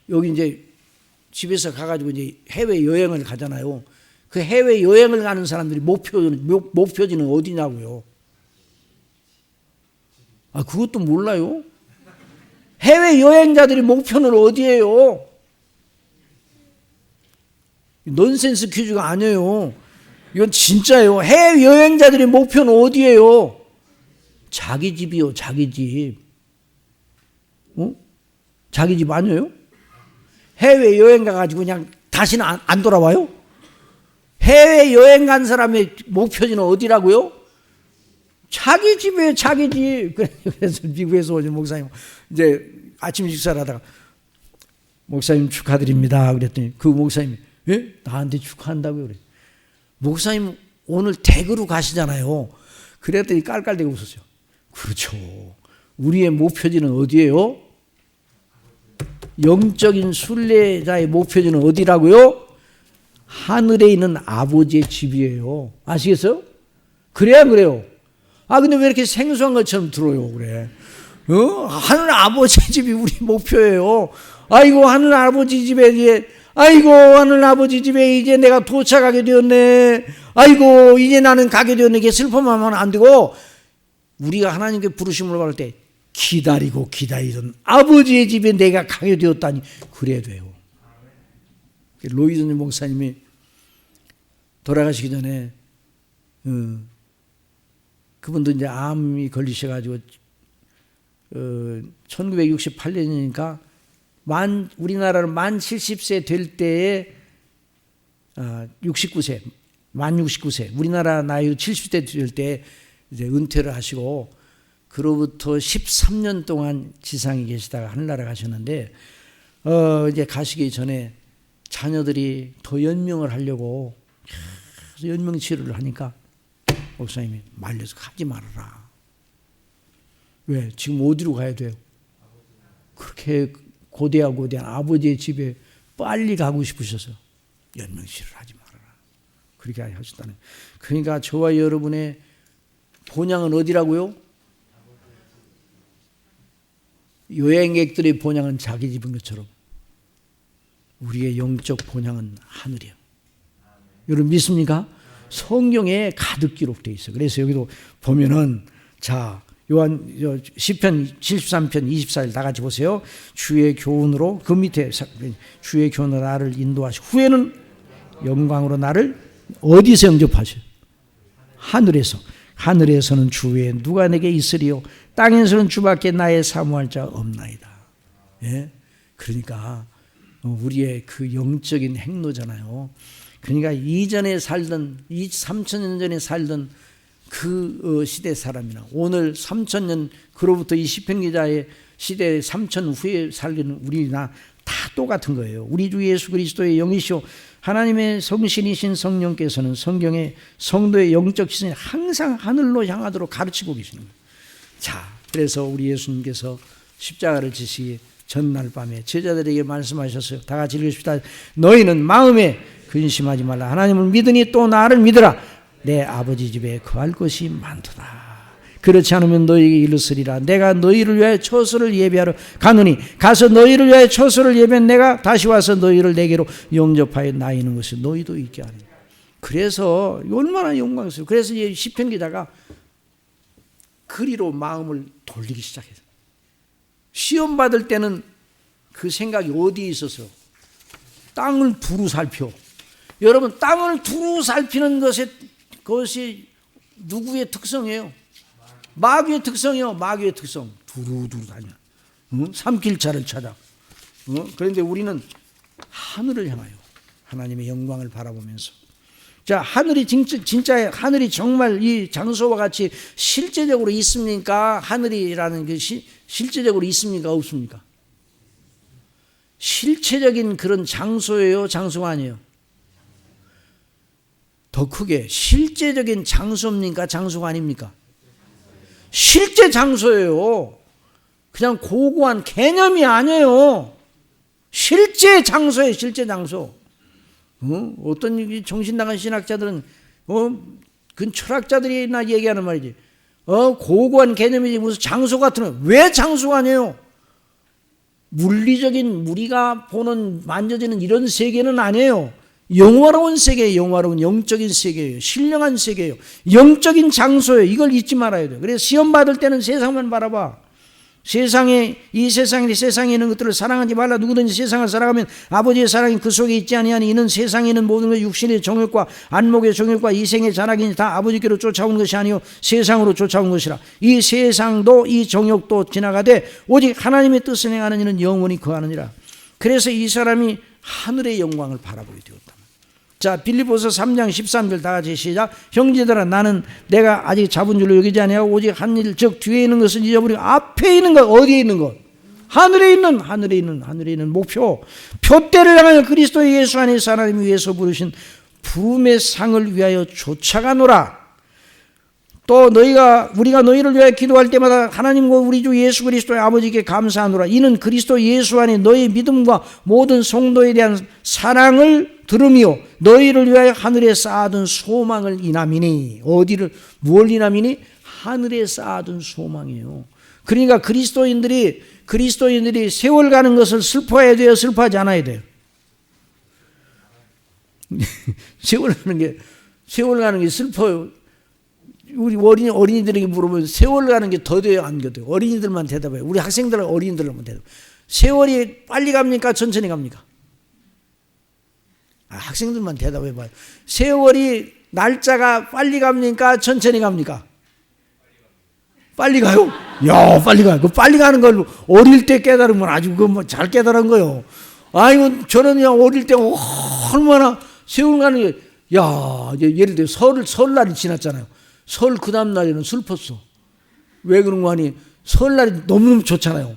[SPEAKER 1] 여기 이제 집에서 가가지고 이제 해외 여행을 가잖아요. 그 해외 여행을 가는 사람들이 목표지는 어디냐고요? 아, 그것도 몰라요? 해외 여행자들이 목표는 어디예요? 넌센스 퀴즈가 아니에요. 이건 진짜예요. 해외 여행자들의 목표는 어디예요? 자기 집이요, 자기 집. 자기 집 아니에요? 해외 여행 가가지고 그냥 다시는 안 돌아와요? 해외 여행 간 사람의 목표지는 어디라고요? 자기 집이에요, 자기 집. 그래서 미국에서 오신 목사님, 이제 아침 식사를 하다가, 목사님 축하드립니다. 그랬더니 그 목사님이, 예? 나한테 축하한다고요? 그래. 목사님 오늘 댁으로 가시잖아요. 그랬더니 깔깔대고 웃었어요. 그렇죠. 우리의 목표지는 어디예요? 영적인 순례자의 목표지는 어디라고요? 하늘에 있는 아버지의 집이에요. 아시겠어요? 그래야 그래요. 아, 근데 왜 이렇게 생소한 것처럼 들어요, 그래? 하늘 아버지 집이 우리 목표예요. 아이고, 하늘 아버지 집에 이제, 아이고, 하늘 아버지 집에 이제 내가 도착하게 되었네. 아이고, 이제 나는 가게 되었네. 이게 슬픔만 하면 안 되고, 우리가 하나님께 부르심을 받을 때 기다리고 기다리던 아버지의 집에 내가 가게 되었다니, 그래야 돼요. 로이드 목사님이 돌아가시기 전에, 그분도 이제 암이 걸리셔가지고 1968년이니까 우리나라는 만 70세 될 때에 69세, 만 69세, 우리나라 나이로 70대 될 때 이제 은퇴를 하시고, 그로부터 13년 동안 지상에 계시다가 하늘나라 가셨는데, 이제 가시기 전에 자녀들이 더 연명을 하려고 연명 치료를 하니까 목사님이 말려서 가지 말아라. 왜? 지금 어디로 가야 돼요? 그렇게 고대한 아버지의 집에 빨리 가고 싶으셔서 연명치료를 하지 말아라. 그렇게 하셨다는. 그러니까 저와 여러분의 본향은 어디라고요? 여행객들의 본향은 자기 집인 것처럼 우리의 영적 본향은 하늘이에요. 여러분 믿습니까? 성경에 가득 기록되어 있어요. 그래서 여기도 보면은, 자, 시편 73편 24절 다 같이 보세요. 주의 교훈으로, 그 밑에 주의 교훈으로 나를 인도하시고 후에는 영광으로 나를 어디서 영접하셔요? 하늘에서. 하늘에서는 주 외에 누가 내게 있으리요? 땅에서는 주밖에 나의 사모할 자 없나이다. 예? 그러니까 우리의 그 영적인 행로잖아요. 그러니까 이전에 살던, 3,000년 전에 살던 그 시대 사람이나 오늘 3,000년, 그로부터 이 시편 기자의 시대 3,000 후에 살리는 우리나 다 똑같은 거예요. 우리 주 예수 그리스도의 영이시오 하나님의 성신이신 성령께서는 성경에 성도의 영적 시선이 항상 하늘로 향하도록 가르치고 계시는 거예요. 자, 그래서 우리 예수님께서 십자가를 지시기 전날 밤에 제자들에게 말씀하셨어요. 다 같이 읽읍시다. 너희는 마음에 근심하지 말라. 하나님을 믿으니 또 나를 믿으라. 내 아버지 집에 거할 것이 많도다. 그렇지 않으면 너희에게 이르으리라. 내가 너희를 위하여 처소를 예비하러 가노니 가서 너희를 위하여 처소를 예비한 내가 다시 와서 너희를 내게로 영접하여 나 있는 것을 너희도 있게 하리라. 그래서 얼마나 영광스러워요. 그래서 이 시편 기자가 그리로 마음을 돌리기 시작해요. 시험 받을 때는 그 생각이 어디에 있었어요? 땅을 두루 살펴. 여러분, 땅을 두루 살피는 그것이 누구의 특성이에요? 마귀의 특성이요. 마귀의 특성. 두루두루 다녀. 삼킬차를 찾아. 그런데 우리는 하늘을 향하여 하나님의 영광을 바라보면서, 자, 하늘이 진짜 하늘이 정말 이 장소와 같이 실제적으로 있습니까? 하늘이라는 것이 실제적으로 있습니까? 없습니까? 실체적인 그런 장소예요? 장소가 아니에요? 더 크게, 실제적인 장소입니까? 장소가 아닙니까? 실제 장소예요. 그냥 고고한 개념이 아니에요. 실제 장소예요. 실제 장소. 어떤 정신 나간 신학자들은, 그 철학자들이나 얘기하는 말이지. 고고한 개념이지 무슨 장소 같은 거. 왜 장소가 아니에요? 물리적인 우리가 보는 만져지는 이런 세계는 아니에요. 영화로운 세계예요. 영화로운 영적인 세계예요. 신령한 세계예요. 영적인 장소예요. 이걸 잊지 말아야 돼요. 그래서 시험 받을 때는 세상만 바라봐. 이 세상에 있는 것들을 사랑하지 말라. 누구든지 세상을 살아가면 아버지의 사랑이 그 속에 있지 아니하니 이는 세상에 있는 모든 것 육신의 정욕과 안목의 정욕과 이생의 자랑이니 다 아버지께로 쫓아온 것이 아니요 세상으로 쫓아온 것이라. 이 세상도 이 정욕도 지나가되 오직 하나님의 뜻을 행하는 이는 영원히 거하느니라. 그래서 이 사람이 하늘의 영광을 바라보게 되었다. 자, 빌립보서 3장 13절 다 같이 시작. 형제들아 나는 내가 아직 잡은 줄로 여기지 아니하고 오직 한 일 즉 뒤에 있는 것을 잊어버리고 앞에 있는 것. 어디에 있는 것? 하늘에 있는 목표, 표대를 향하여 그리스도 예수 안에서 하나님이 위해서 부르신 부름의 상을 위하여 쫓아가노라. 또 우리가 너희를 위하여 기도할 때마다 하나님과 우리 주 예수 그리스도의 아버지께 감사하노라. 이는 그리스도 예수 안에 너희 믿음과 모든 성도에 대한 사랑을 들으며 너희를 위하여 하늘에 쌓아둔 소망을 인함이니. 무엇을 인함이니? 하늘에 쌓아둔 소망이에요. 그러니까 그리스도인들이 세월 가는 것을 슬퍼해야 돼요? 슬퍼하지 않아야 돼요? 세월 가는 게 슬퍼요. 우리 어린이들에게 물어보면 세월 가는 게 더 돼요, 안 돼요? 어린이들만 대답해요. 우리 학생들은 어린이들만 대답해요. 세월이 빨리 갑니까? 천천히 갑니까? 학생들만 대답해봐요. 세월이 날짜가 빨리 갑니까? 천천히 갑니까? 빨리 가요? 야, 빨리 가요. 그 빨리 가는 걸 어릴 때 깨달으면 아주 잘 깨달은 거요. 아이고, 저는 그냥 어릴 때 얼마나 세월 가는 게, 예를 들어 설날이 지났잖아요. 설 그 다음 날에는 슬펐어. 왜 그런 거 하니? 설날이 너무너무 좋잖아요.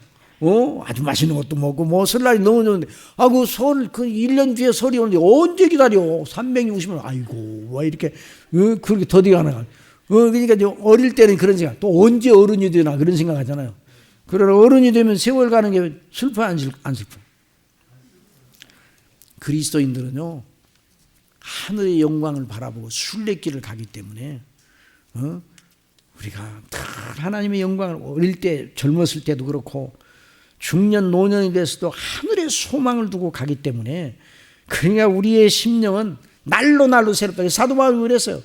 [SPEAKER 1] 아주 맛있는 것도 먹고, 설날이 너무 좋은데, 그 1년 뒤에 설이 오는데 언제 기다려? 360일, 아이고, 왜 이렇게, 그렇게 더디가 하나. 그러니까 어릴 때는 그런 생각, 또 언제 어른이 되나 그런 생각 하잖아요. 그러나 어른이 되면 세월 가는 게 슬퍼, 안 슬퍼? 그리스도인들은요, 하늘의 영광을 바라보고 순례길을 가기 때문에, 우리가 다 하나님의 영광을 어릴 때 젊었을 때도 그렇고 중년 노년이 돼서도 하늘의 소망을 두고 가기 때문에 그러니까 우리의 심령은 날로 새롭다. 사도 바울이 그랬어요.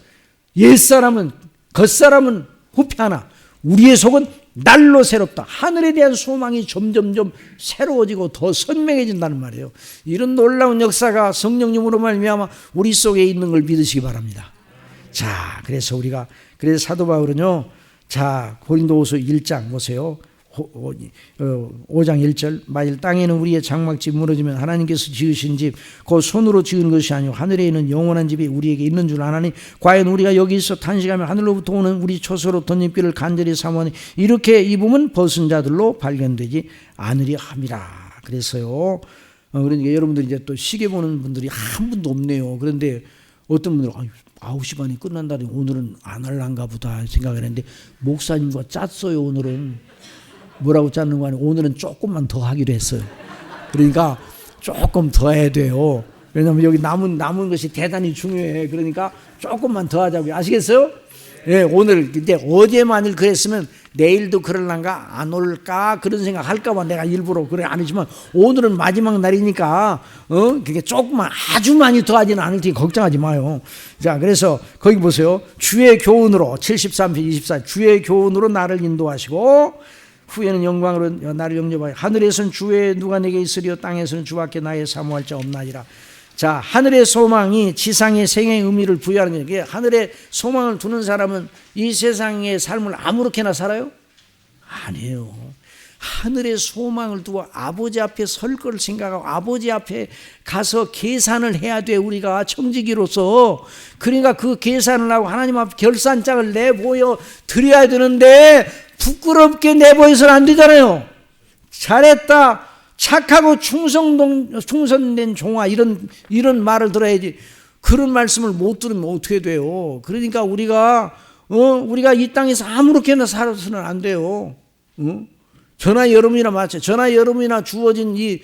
[SPEAKER 1] 옛사람은 겉사람은 후패하나 우리의 속은 날로 새롭다. 하늘에 대한 소망이 점점점 새로워지고 더 선명해진다는 말이에요. 이런 놀라운 역사가 성령님으로 말미암아 우리 속에 있는 걸 믿으시기 바랍니다. 자, 그래서 사도 바울은요, 자, 고린도후서 1장 보세요. 5장 1절. 만일 땅에는 우리의 장막집이 무너지면 하나님께서 지으신 집, 그 손으로 지은 것이 아니요 하늘에 있는 영원한 집이 우리에게 있는 줄 아나니 과연 우리가 여기 있어 탄식하며 하늘로부터 오는 우리 초소로 덧입기를 간절히 사모하니 이렇게 입으면 벗은 자들로 발견되지 않으려 함이라. 그래서요, 그러니까 여러분들이 이제 또 시계 보는 분들이 한 분도 없네요. 그런데 어떤 분들은 9시 반에 끝난다니 오늘은 안 할란가 보다 생각을 했는데 목사님과 짰어요. 오늘은 뭐라고 짰는 거 아니에요. 오늘은 조금만 더 하기로 했어요. 그러니까 조금 더 해야 돼요. 왜냐하면 여기 남은 것이 대단히 중요해. 그러니까 조금만 더 하자고요. 아시겠어요? 예, 오늘 근데 어제 만일 그랬으면 내일도 그럴란가 안 올까 그런 생각 할까봐 내가 일부러 그래 안 했지만 오늘은 마지막 날이니까 그게 조금만 아주 많이 더 하지는 않을 테니 걱정하지 마요. 자, 그래서 거기 보세요. 주의 교훈으로 73편 24 주의 교훈으로 나를 인도하시고 후에는 영광으로 나를 영접하여 하늘에서는 주의 누가 내게 있으리요 땅에서는 주밖에 나의 사모할 자 없나니라. 자, 하늘의 소망이 지상의 생애의 의미를 부여하는 거예요. 하늘의 소망을 두는 사람은 이 세상의 삶을 아무렇게나 살아요? 아니에요. 하늘의 소망을 두고 아버지 앞에 설 걸 생각하고 아버지 앞에 가서 계산을 해야 돼. 우리가 청지기로서. 그러니까 그 계산을 하고 하나님 앞에 결산장을 내보여 드려야 되는데 부끄럽게 내보여서는 안 되잖아요. 잘했다, 착하고 충성된 종아, 이런 말을 들어야지. 그런 말씀을 못 들으면 어떻게 돼요? 그러니까 우리가 이 땅에서 아무렇게나 살아서는 안 돼요. 저나 여러분이나 마찬가지. 저나 여러분이나 주어진 이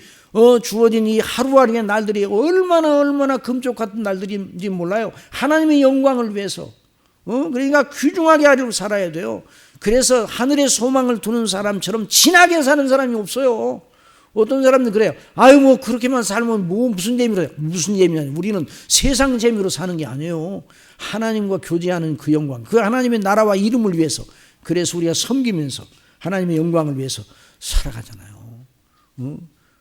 [SPEAKER 1] 하루하루의 날들이 얼마나 금쪽 같은 날들인지 몰라요. 하나님의 영광을 위해서. 그러니까 귀중하게 하려고 살아야 돼요. 그래서 하늘의 소망을 두는 사람처럼 진하게 사는 사람이 없어요. 어떤 사람들 그래요. 아유 뭐 그렇게만 살면 뭐 무슨 재미로 해요. 무슨 재미냐. 우리는 세상 재미로 사는 게 아니에요. 하나님과 교제하는 그 영광, 그 하나님의 나라와 이름을 위해서, 그래서 우리가 섬기면서 하나님의 영광을 위해서 살아가잖아요.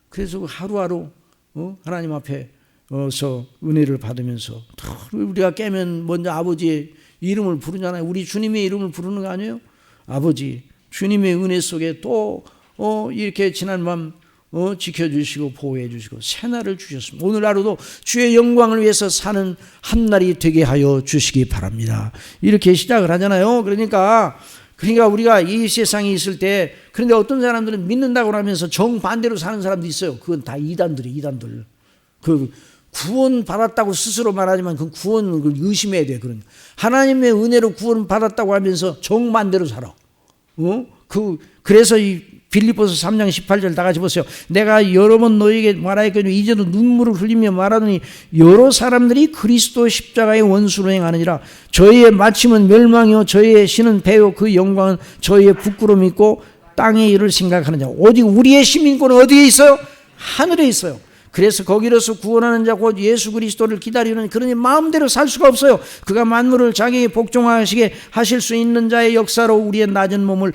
[SPEAKER 1] 그래서 하루하루 하나님 앞에서 은혜를 받으면서 우리가 깨면 먼저 아버지의 이름을 부르잖아요. 우리 주님의 이름을 부르는 거 아니에요? 아버지, 주님의 은혜 속에 또 이렇게 지난 밤 지켜주시고 보호해 주시고 새날을 주셨습니다. 오늘 하루도 주의 영광을 위해서 사는 한 날이 되게 하여 주시기 바랍니다. 이렇게 시작을 하잖아요. 그러니까 우리가 이 세상에 있을 때, 그런데 어떤 사람들은 믿는다고 하면서 정반대로 사는 사람도 있어요. 그건 다 이단들. 그 구원 받았다고 스스로 말하지만 그 구원을 의심해야 돼. 그런 하나님의 은혜로 구원 받았다고 하면서 정반대로 살아. 그래서 이 빌립보서 3장 18절 다 같이 보세요. 내가 여러 번 너희에게 말하였거니 이제도 눈물을 흘리며 말하더니 여러 사람들이 그리스도 십자가의 원수로 행하느니라. 저희의 마침은 멸망이요 저희의 신은 배요 그 영광은 저희의 부끄러움이 있고 땅의 일을 생각하는 자. 오직 우리의 시민권은 어디에 있어요? 하늘에 있어요. 그래서 거기로서 구원하는 자 곧 예수 그리스도를 기다리는, 그러니 마음대로 살 수가 없어요. 그가 만물을 자기에게 복종하시게 하실 수 있는 자의 역사로 우리의 낮은 몸을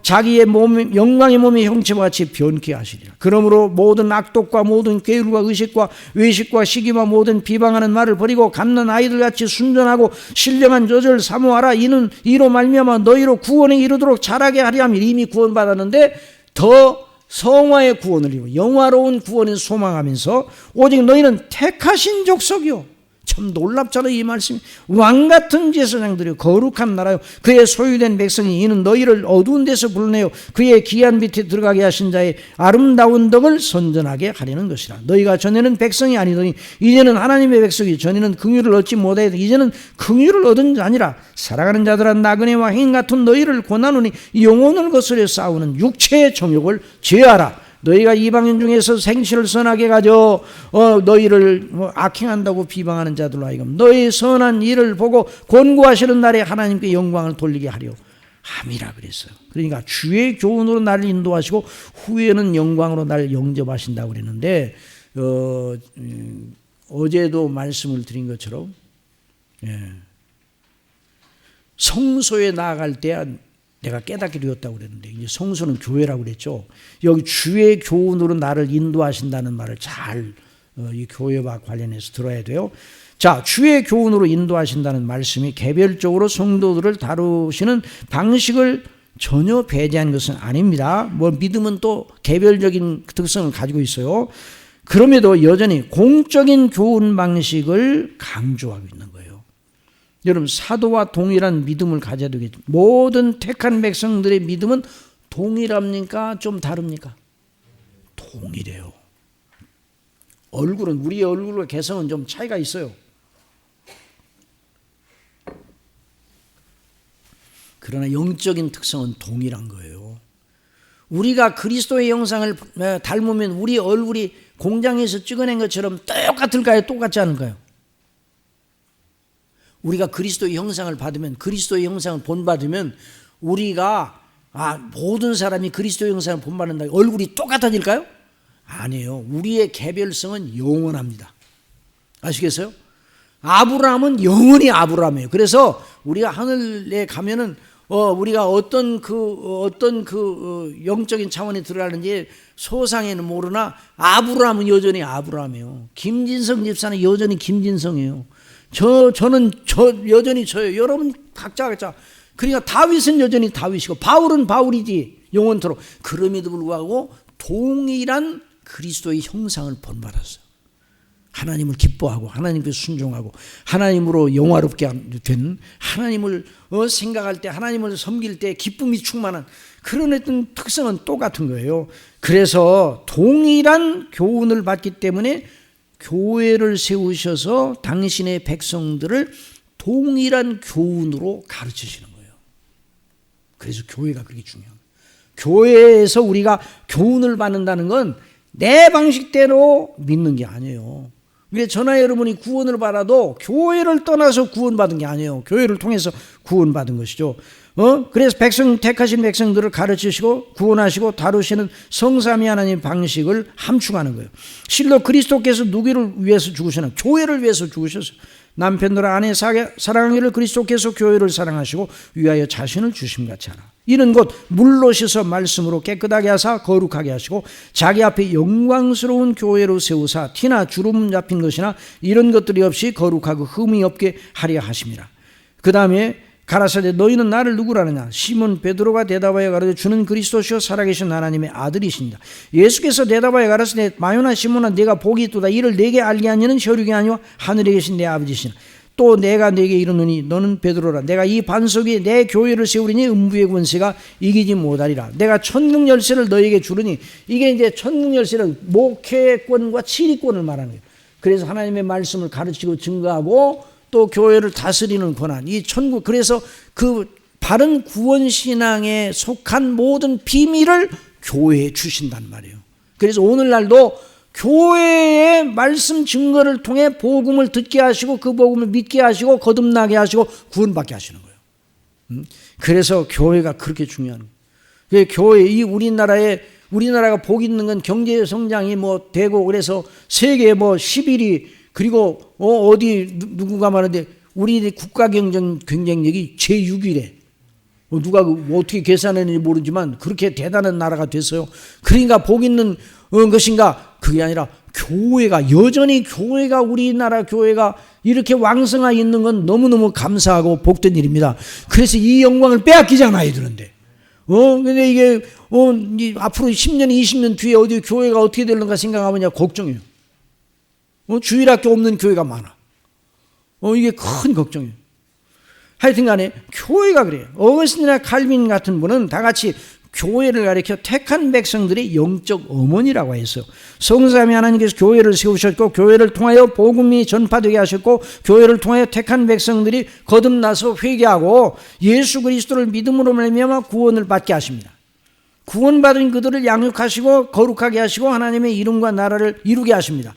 [SPEAKER 1] 자기의 몸, 영광의 몸의 형체와 같이 변케 하시리라. 그러므로 모든 악독과 모든 괴율과 의식과 외식과 시기와 모든 비방하는 말을 버리고 갓난 아이들같이 순전하고 신령한 저절 사모하라. 이는 이로 말미암아 너희로 구원에 이르도록 자라게 하리 함이라. 이미 구원받았는데 더 성화의 구원을 이루고 영화로운 구원을 소망하면서 오직 너희는 택하신 족속이요. 참 놀랍잖아요. 이 말씀이. 왕같은 제사장들이요 거룩한 나라요 그의 소유된 백성이. 이는 너희를 어두운 데서 불러내어 그의 기한 밑에 들어가게 하신 자의 아름다운 덕을 선전하게 하려는 것이라. 너희가 전에는 백성이 아니더니 이제는 하나님의 백성이, 전에는 긍휼을 얻지 못하여 이제는 긍휼을 얻은 자니라. 사랑하는 자들아 나그네와 행 같은 너희를 권하노니 영혼을 거스려 싸우는 육체의 정욕을 제하라. 너희가 이방인 중에서 생시를 선하게 가져 너희를 악행한다고 비방하는 자들로 하여금 너희의 선한 일을 보고 권고하시는 날에 하나님께 영광을 돌리게 하려 함이라 그랬어요. 그러니까 주의 교훈으로 나를 인도하시고 후에는 영광으로 나를 영접하신다고 그랬는데 어제도 말씀을 드린 것처럼 성소에 나아갈 때 내가 깨닫게 되었다고 그랬는데 이제 성소는 교회라고 그랬죠. 여기 주의 교훈으로 나를 인도하신다는 말을 잘 이 교회와 관련해서 들어야 돼요. 자, 주의 교훈으로 인도하신다는 말씀이 개별적으로 성도들을 다루시는 방식을 전혀 배제한 것은 아닙니다. 뭐 믿음은 또 개별적인 특성을 가지고 있어요. 그럼에도 여전히 공적인 교훈 방식을 강조하고 있는 거예요. 여러분, 사도와 동일한 믿음을 가져야 되겠죠. 모든 택한 백성들의 믿음은 동일합니까? 좀 다릅니까? 동일해요. 얼굴은, 우리의 얼굴과 개성은 좀 차이가 있어요. 그러나 영적인 특성은 동일한 거예요. 우리가 그리스도의 형상을 닮으면 우리 얼굴이 공장에서 찍어낸 것처럼 똑같을까요? 똑같지 않을까요? 우리가 그리스도의 형상을 받으면, 그리스도의 형상을 본받으면 우리가 모든 사람이 그리스도의 형상을 본받는다, 얼굴이 똑같아질까요? 아니에요. 우리의 개별성은 영원합니다. 아시겠어요? 아브라함은 영원히 아브라함이에요. 그래서 우리가 하늘에 가면은 우리가 어떤 영적인 차원에 들어가는지 소상에는 모르나 아브라함은 여전히 아브라함이에요. 김진성 집사는 여전히 김진성이에요. 저는 여전히 저예요. 여러분 각자. 그러니까 다윗은 여전히 다윗이고 바울은 바울이지 영원토록. 그럼에도 불구하고 동일한 그리스도의 형상을 본받았어요. 하나님을 기뻐하고 하나님께 순종하고 하나님으로 영화롭게 된, 하나님을 생각할 때, 하나님을 섬길 때 기쁨이 충만한 그런 어떤 특성은 똑같은 거예요. 그래서 동일한 교훈을 받기 때문에 교회를 세우셔서 당신의 백성들을 동일한 교훈으로 가르치시는 거예요. 그래서 교회가 그렇게 중요합니다. 교회에서 우리가 교훈을 받는다는 건 내 방식대로 믿는 게 아니에요. 왜 저나 여러분이 구원을 받아도 교회를 떠나서 구원받은 게 아니에요. 교회를 통해서 구원받은 것이죠. 그래서 택하신 백성들을 가르치시고 구원하시고 다루시는 성삼위 하나님 방식을 함축하는 거예요. 실로 그리스도께서 누구를 위해서 죽으셨나? 교회를 위해서 죽으셨어요. 남편들 아내 사랑하기를 그리스도께서 교회를 사랑하시고 위하여 자신을 주심 같이 하라. 이는 곧 물로 씻어 말씀으로 깨끗하게 하사 거룩하게 하시고 자기 앞에 영광스러운 교회로 세우사 티나 주름 잡힌 것이나 이런 것들이 없이 거룩하고 흠이 없게 하려 하심이라. 그 다음에 가라사대 너희는 나를 누구라느냐? 시몬 베드로가 대답하여 가로되 주는 그리스도시요 살아계신 하나님의 아들이십니다. 예수께서 대답하여 가라사대 마요나 시몬아 네가 복이 있도다. 이를 내게 알게 하니는 혈육이 아니요 하늘에 계신 내 아버지시나. 또 내가 내게 이르노니 너는 베드로라. 내가 이 반석 위에 내 교회를 세우리니 음부의 권세가 이기지 못하리라. 내가 천국 열쇠를 너에게 주르니, 이게 이제 천국 열쇠는 목회권과 치리권을 말하는 거예요. 그래서 하나님의 말씀을 가르치고 증거하고 또 교회를 다스리는 권한, 이 천국, 그래서 그 바른 구원 신앙에 속한 모든 비밀을 교회에 주신단 말이에요. 그래서 오늘날도 교회의 말씀 증거를 통해 복음을 듣게 하시고 그 복음을 믿게 하시고 거듭나게 하시고 구원받게 하시는 거예요. 그래서 교회가 그렇게 중요한 거예요. 교회, 이 우리나라가 복 있는 건 경제 성장이 뭐 되고, 그래서 세계 뭐 11위, 그리고 어디 누구가 말하는데 우리 국가 경쟁력이 제6위래. 누가 어떻게 계산했는지 모르지만 그렇게 대단한 나라가 됐어요. 그러니까 복 있는 것인가? 그게 아니라 교회가 여전히 우리나라 교회가 이렇게 왕성하 있는 건 너무너무 감사하고 복된 일입니다. 그래서 이 영광을 빼앗기지 않아야 되는데. 근데 이게 앞으로 10년 20년 뒤에 어디 교회가 어떻게 되는가 생각하면 걱정이에요. 주일학교 없는 교회가 많아. 이게 큰 걱정이에요. 하여튼 간에 교회가 그래요. 어거스틴이나 칼빈 같은 분은 다 같이 교회를 가리켜 택한 백성들의 영적 어머니라고 했어요. 성삼위 하나님께서 교회를 세우셨고 교회를 통하여 복음이 전파되게 하셨고 교회를 통하여 택한 백성들이 거듭나서 회개하고 예수 그리스도를 믿음으로 말미암아 구원을 받게 하십니다. 구원받은 그들을 양육하시고 거룩하게 하시고 하나님의 이름과 나라를 이루게 하십니다.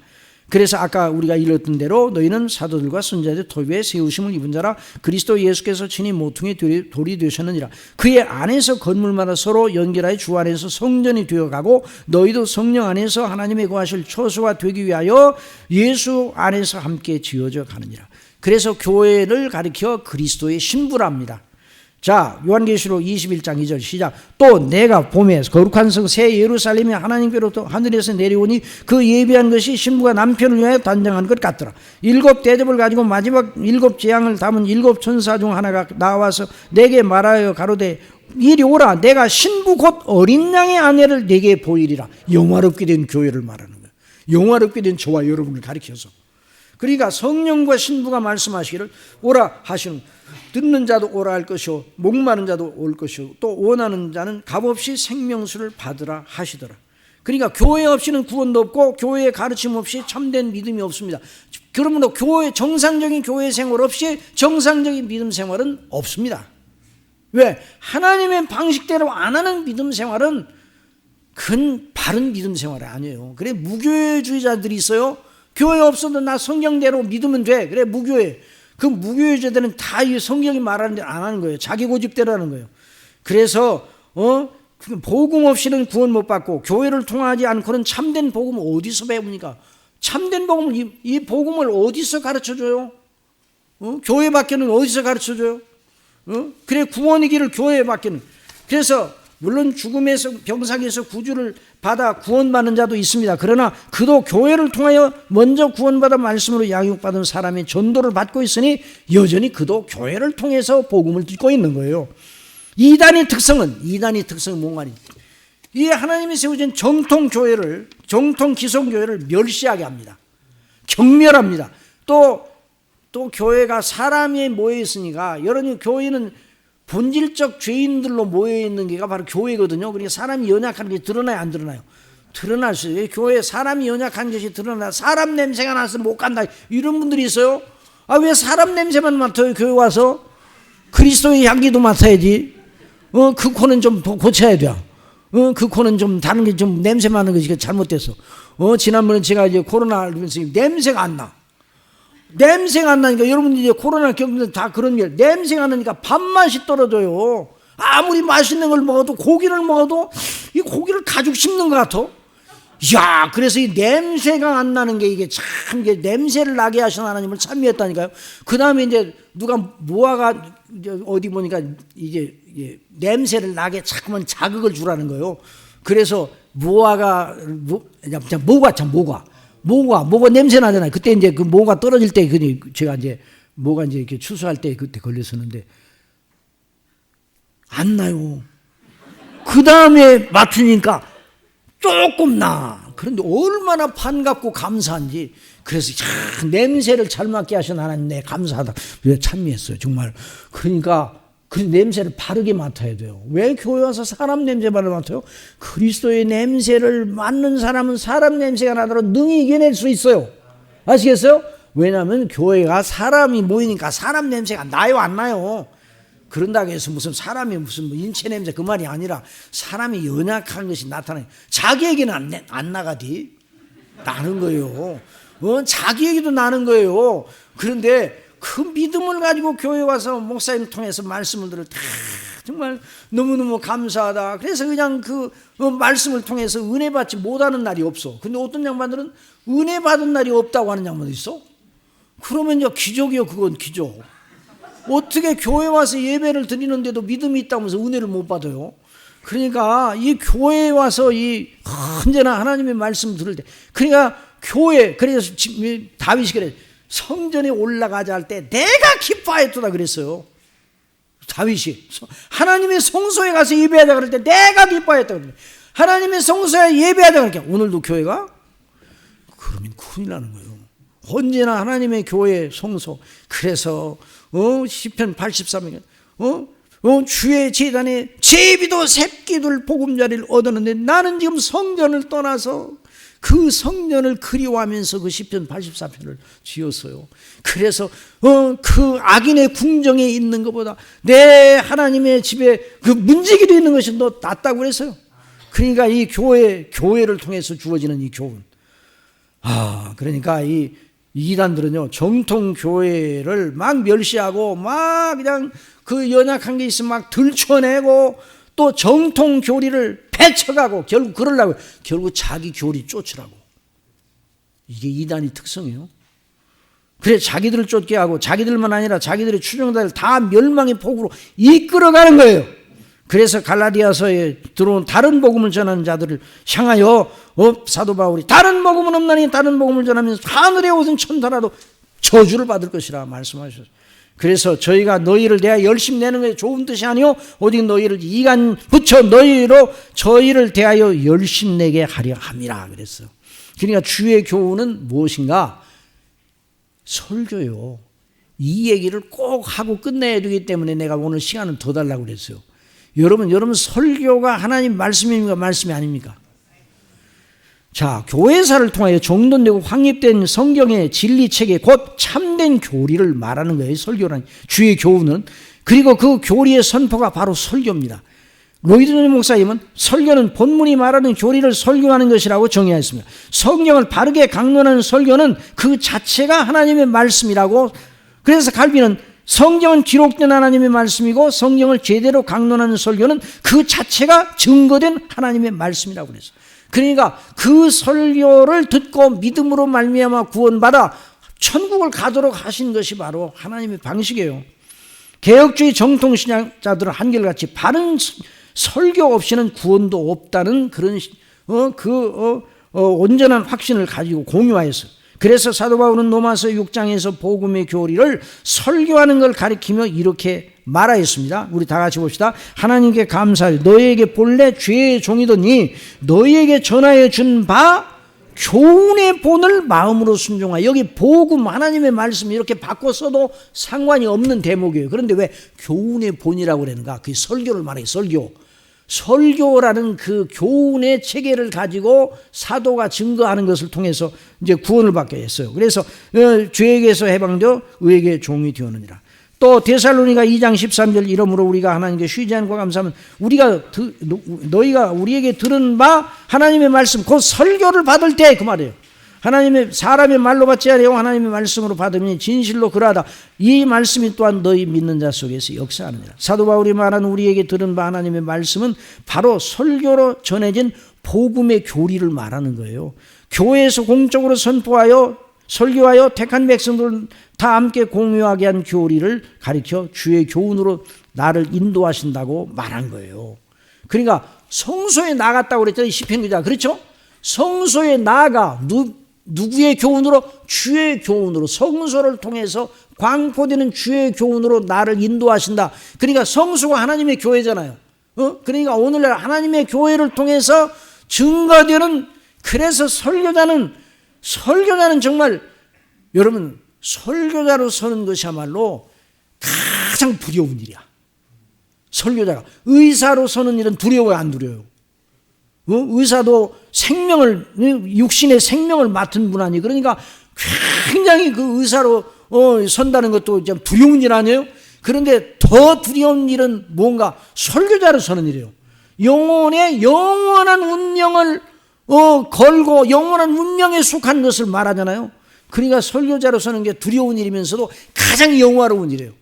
[SPEAKER 1] 그래서 아까 우리가 읽었던 대로 너희는 사도들과 선지자들 토비에 세우심을 입은 자라 그리스도 예수께서 친히 모퉁이 돌이 되셨느니라. 그의 안에서 건물마다 서로 연결하여 주 안에서 성전이 되어가고 너희도 성령 안에서 하나님의 거하실 처소가 되기 위하여 예수 안에서 함께 지어져 가느니라. 그래서 교회를 가리켜 그리스도의 신부랍니다. 자, 요한계시록 21장 2절 시작. 또 내가 봄에 거룩한 성 새 예루살렘이 하나님께로부터 하늘에서 내려오니 그 예비한 것이 신부가 남편을 위하여 단장한 것 같더라. 7 대접을 가지고 마지막 7 재앙을 담은 7 천사 중 하나가 나와서 내게 말하여 가로되 이리 오라. 내가 신부 곧 어린 양의 아내를 내게 보이리라. 영화롭게 된 교회를 말하는 거예요. 영화롭게 된 저와 여러분을 가리켜서. 그러니까 성령과 신부가 말씀하시기를 오라 하시는, 듣는 자도 오라 할 것이요 목마른 자도 올 것이요 또 원하는 자는 값없이 생명수를 받으라 하시더라. 그러니까 교회 없이는 구원도 없고 교회의 가르침 없이 참된 믿음이 없습니다. 그러므로 정상적인 교회 생활 없이 정상적인 믿음 생활은 없습니다. 왜? 하나님의 방식대로 안 하는 믿음 생활은 큰 바른 믿음 생활이 아니에요. 그래 무교회주의자들이 있어요. 교회 없어도 나 성경대로 믿으면 돼. 그래 무교회. 그 무교회자들은 다 이 성경이 말하는 대로 안 하는 거예요. 자기 고집대로 하는 거예요. 그래서 복음 없이는 구원 못 받고 교회를 통하지 않고는 참된 복음을 어디서 배웁니까? 참된 복음을 이 복음을 어디서 가르쳐줘요? 교회 밖에는 어디서 가르쳐줘요? 그래 구원의 길을 교회에 맡기는. 그래서 물론 죽음에서 병상에서 구주를 받아 구원받는 자도 있습니다. 그러나 그도 교회를 통하여 먼저 구원받아 말씀으로 양육받은 사람의 전도를 받고 있으니 여전히 그도 교회를 통해서 복음을 듣고 있는 거예요. 이단의 특성은 뭔가 이 하나님이 세우신 정통 기성교회를 멸시하게 합니다. 경멸합니다. 또 교회가 사람이 모여 있으니까 여러분 교회는 본질적 죄인들로 모여있는 게가 바로 교회거든요. 그러니까 사람이 연약한 게 드러나요, 안 드러나요? 드러날 수 있어요. 교회에 사람이 연약한 것이 드러나, 사람 냄새가 나서 못 간다, 이런 분들이 있어요. 왜 사람 냄새만 맡아요? 교회 와서 그리스도의 향기도 맡아야지. 그 코는 좀 더 고쳐야 돼. 그 코는 좀 다른 게 좀 냄새 맡는 것이 잘못됐어. 지난번에 제가 이제 코로나 걸리면서 냄새가 안 나. 냄새가 안 나니까, 여러분들 이제 코로나 겪는 다 그런 게, 냄새가 안 나니까 밥맛이 떨어져요. 아무리 맛있는 걸 먹어도, 고기를 먹어도 이 고기를 가죽 씹는 것 같아. 야, 그래서 이 냄새가 안 나는 게 이게 참, 이게 냄새를 나게 하신 하나님을 찬미했다니까요. 그 다음에 이제 누가 모아가 이제 어디 보니까 이제 냄새를 나게 자꾸만 자극을 주라는 거예요. 그래서 모아가 냄새 나잖아요. 그때 이제 그 모가 떨어질 때 제가 이제 모가 이제 이렇게 추수할 때 그때 걸렸었는데 안 나요. 그 다음에 맡으니까 조금 나. 그런데 얼마나 반갑고 감사한지. 그래서 냄새를 잘 맡게 하신 하나님, 내 감사하다. 찬미했어요, 정말. 그러니까 그 냄새를 바르게 맡아야 돼요. 왜 교회 와서 사람 냄새만 맡아요? 그리스도의 냄새를 맡는 사람은 사람 냄새가 나더라도 능히 이겨낼 수 있어요. 아시겠어요? 왜냐하면 교회가 사람이 모이니까 사람 냄새가 나요, 안 나요? 그런다고 해서 무슨 사람이 무슨 인체 냄새 그 말이 아니라 사람이 연약한 것이 나타나요. 자기에게는 안 나가디 나는 거예요. 자기에게도 나는 거예요. 그런데 그 믿음을 가지고 교회 와서 목사님 통해서 말씀을 들을 때 정말 너무너무 감사하다. 그래서 그냥 그 말씀을 통해서 은혜 받지 못하는 날이 없어. 근데 어떤 양반들은 은혜 받은 날이 없다고 하는 양반도 있어. 그러면 이제 기적이요. 그건 기적. 어떻게 교회 와서 예배를 드리는데도 믿음이 있다면서 은혜를 못 받아요? 그러니까 이 교회에 와서 이 언제나 하나님의 말씀 들을 때, 그러니까 교회, 그래서 다윗이 그래, 성전에 올라가자 할 때 내가 기뻐하였도다 그랬어요. 다윗이 하나님의 성소에 가서 예배하자 그럴 때 내가 기뻐하였다 그랬어요. 하나님의 성소에 예배하자 그러니까 오늘도 교회가 그러면 큰일 나는 거예요. 언제나 하나님의 교회 성소. 그래서 시편 83편 주의 제단에 제비도 새끼들 보금자리를 얻었는데 나는 지금 성전을 떠나서 그 성전을 그리워하면서 그 시편 84편을 지었어요. 그래서 그 악인의 궁정에 있는 것보다 내 하나님의 집에 그 문지기로 있는 것이 더 낫다고 그랬어요. 그러니까 이 교회를 통해서 주어지는 이 교훈. 그러니까 이 이단들은요, 정통 교회를 막 멸시하고 막 그냥 그 연약한 게 있으면 막 들춰내고 또 정통 교리를 배쳐가고 결국 그러려고, 결국 자기 교리 쫓으라고. 이게 이단의 특성이에요. 그래 자기들을 쫓게 하고 자기들만 아니라 자기들의 추종자를 다 멸망의 폭으로 이끌어가는 거예요. 그래서 갈라디아서에 들어온 다른 복음을 전하는 자들을 향하여 사도 바울이 다른 복음은 없나니 다른 복음을 전하면서 하늘에 오신 천사라도 저주를 받을 것이라 말씀하셨어요. 그래서 저희가 너희를 대하여 열심히 내는 게 좋은 뜻이 아니요 오직 너희를 이간 붙여 너희로 저희를 대하여 열심 내게 하려 함이라 그랬어요. 그러니까 주의 교훈은 무엇인가? 설교요. 이 얘기를 꼭 하고 끝내야 되기 때문에 내가 오늘 시간을 더 달라고 그랬어요. 여러분 설교가 하나님 말씀입니까? 말씀이 아닙니까? 자, 교회사를 통하여 정돈되고 확립된 성경의 진리체계 곧 참된 교리를 말하는 거예요. 설교란 주의 교훈은. 그리고 그 교리의 선포가 바로 설교입니다. 로이드 목사님은 설교는 본문이 말하는 교리를 설교하는 것이라고 정의했습니다. 성경을 바르게 강론하는 설교는 그 자체가 하나님의 말씀이라고. 그래서 갈비는 성경은 기록된 하나님의 말씀이고 성경을 제대로 강론하는 설교는 그 자체가 증거된 하나님의 말씀이라고 그랬어요. 그러니까 그 설교를 듣고 믿음으로 말미암아 구원받아 천국을 가도록 하신 것이 바로 하나님의 방식이에요. 개혁주의 정통신앙자들은 한결같이 바른 설교 없이는 구원도 없다는 그런 온전한 확신을 가지고 공유하였어요. 그래서 사도 바울은 로마서 6장에서 복음의 교리를 설교하는 걸 가리키며 이렇게 말하였습니다. 우리 다 같이 봅시다. 하나님께 감사하여 너희에게 본래 죄의 종이더니 너희에게 전하여 준 바 교훈의 본을 마음으로 순종하여. 여기 복음 하나님의 말씀 이렇게 바꿔 써도 상관이 없는 대목이에요. 그런데 왜 교훈의 본이라고 그러는가? 그 설교를 말해요. 설교라는 그 교훈의 체계를 가지고 사도가 증거하는 것을 통해서 이제 구원을 받게 했어요. 그래서 죄에게서 해방되어 의에게 종이 되었느니라. 또 데살로니가 2장 13절 이러므로 우리가 하나님께 쉬지 않고 감사하면 너희가 우리에게 들은 바 하나님의 말씀 곧 설교를 받을 때 그 말이에요. 하나님의 사람의 말로 받지 아니하고 하나님의 말씀으로 받으니 진실로 그러하다. 이 말씀이 또한 너희 믿는 자 속에서 역사하느니라. 사도 바울이 말하는 우리에게 들은 바 하나님의 말씀은 바로 설교로 전해진 복음의 교리를 말하는 거예요. 교회에서 공적으로 선포하여 설교하여 택한 백성들을 다 함께 공유하게 한 교리를 가리켜 주의 교훈으로 나를 인도하신다고 말한 거예요. 그러니까 성소에 나갔다고 그랬잖아요. 시편 기자. 그렇죠? 성소에 나아가 누구의 교훈으로? 주의 교훈으로, 성소를 통해서 광포되는 주의 교훈으로 나를 인도하신다. 그러니까 성소가 하나님의 교회잖아요. 그러니까 오늘날 하나님의 교회를 통해서 증거되는, 그래서 설교자는 정말, 여러분, 설교자로 서는 것이야말로 가장 두려운 일이야. 설교자가. 의사로 서는 일은 두려워요, 안 두려워요? 의사도 육신의 생명을 맡은 분 아니에요. 그러니까 굉장히 그 의사로 선다는 것도 좀 두려운 일 아니에요? 그런데 더 두려운 일은 뭔가? 설교자로 서는 일이에요. 영혼의 영원한 운명을 걸고 영원한 운명에 속한 것을 말하잖아요. 그러니까 설교자로 서는 게 두려운 일이면서도 가장 영화로운 일이에요.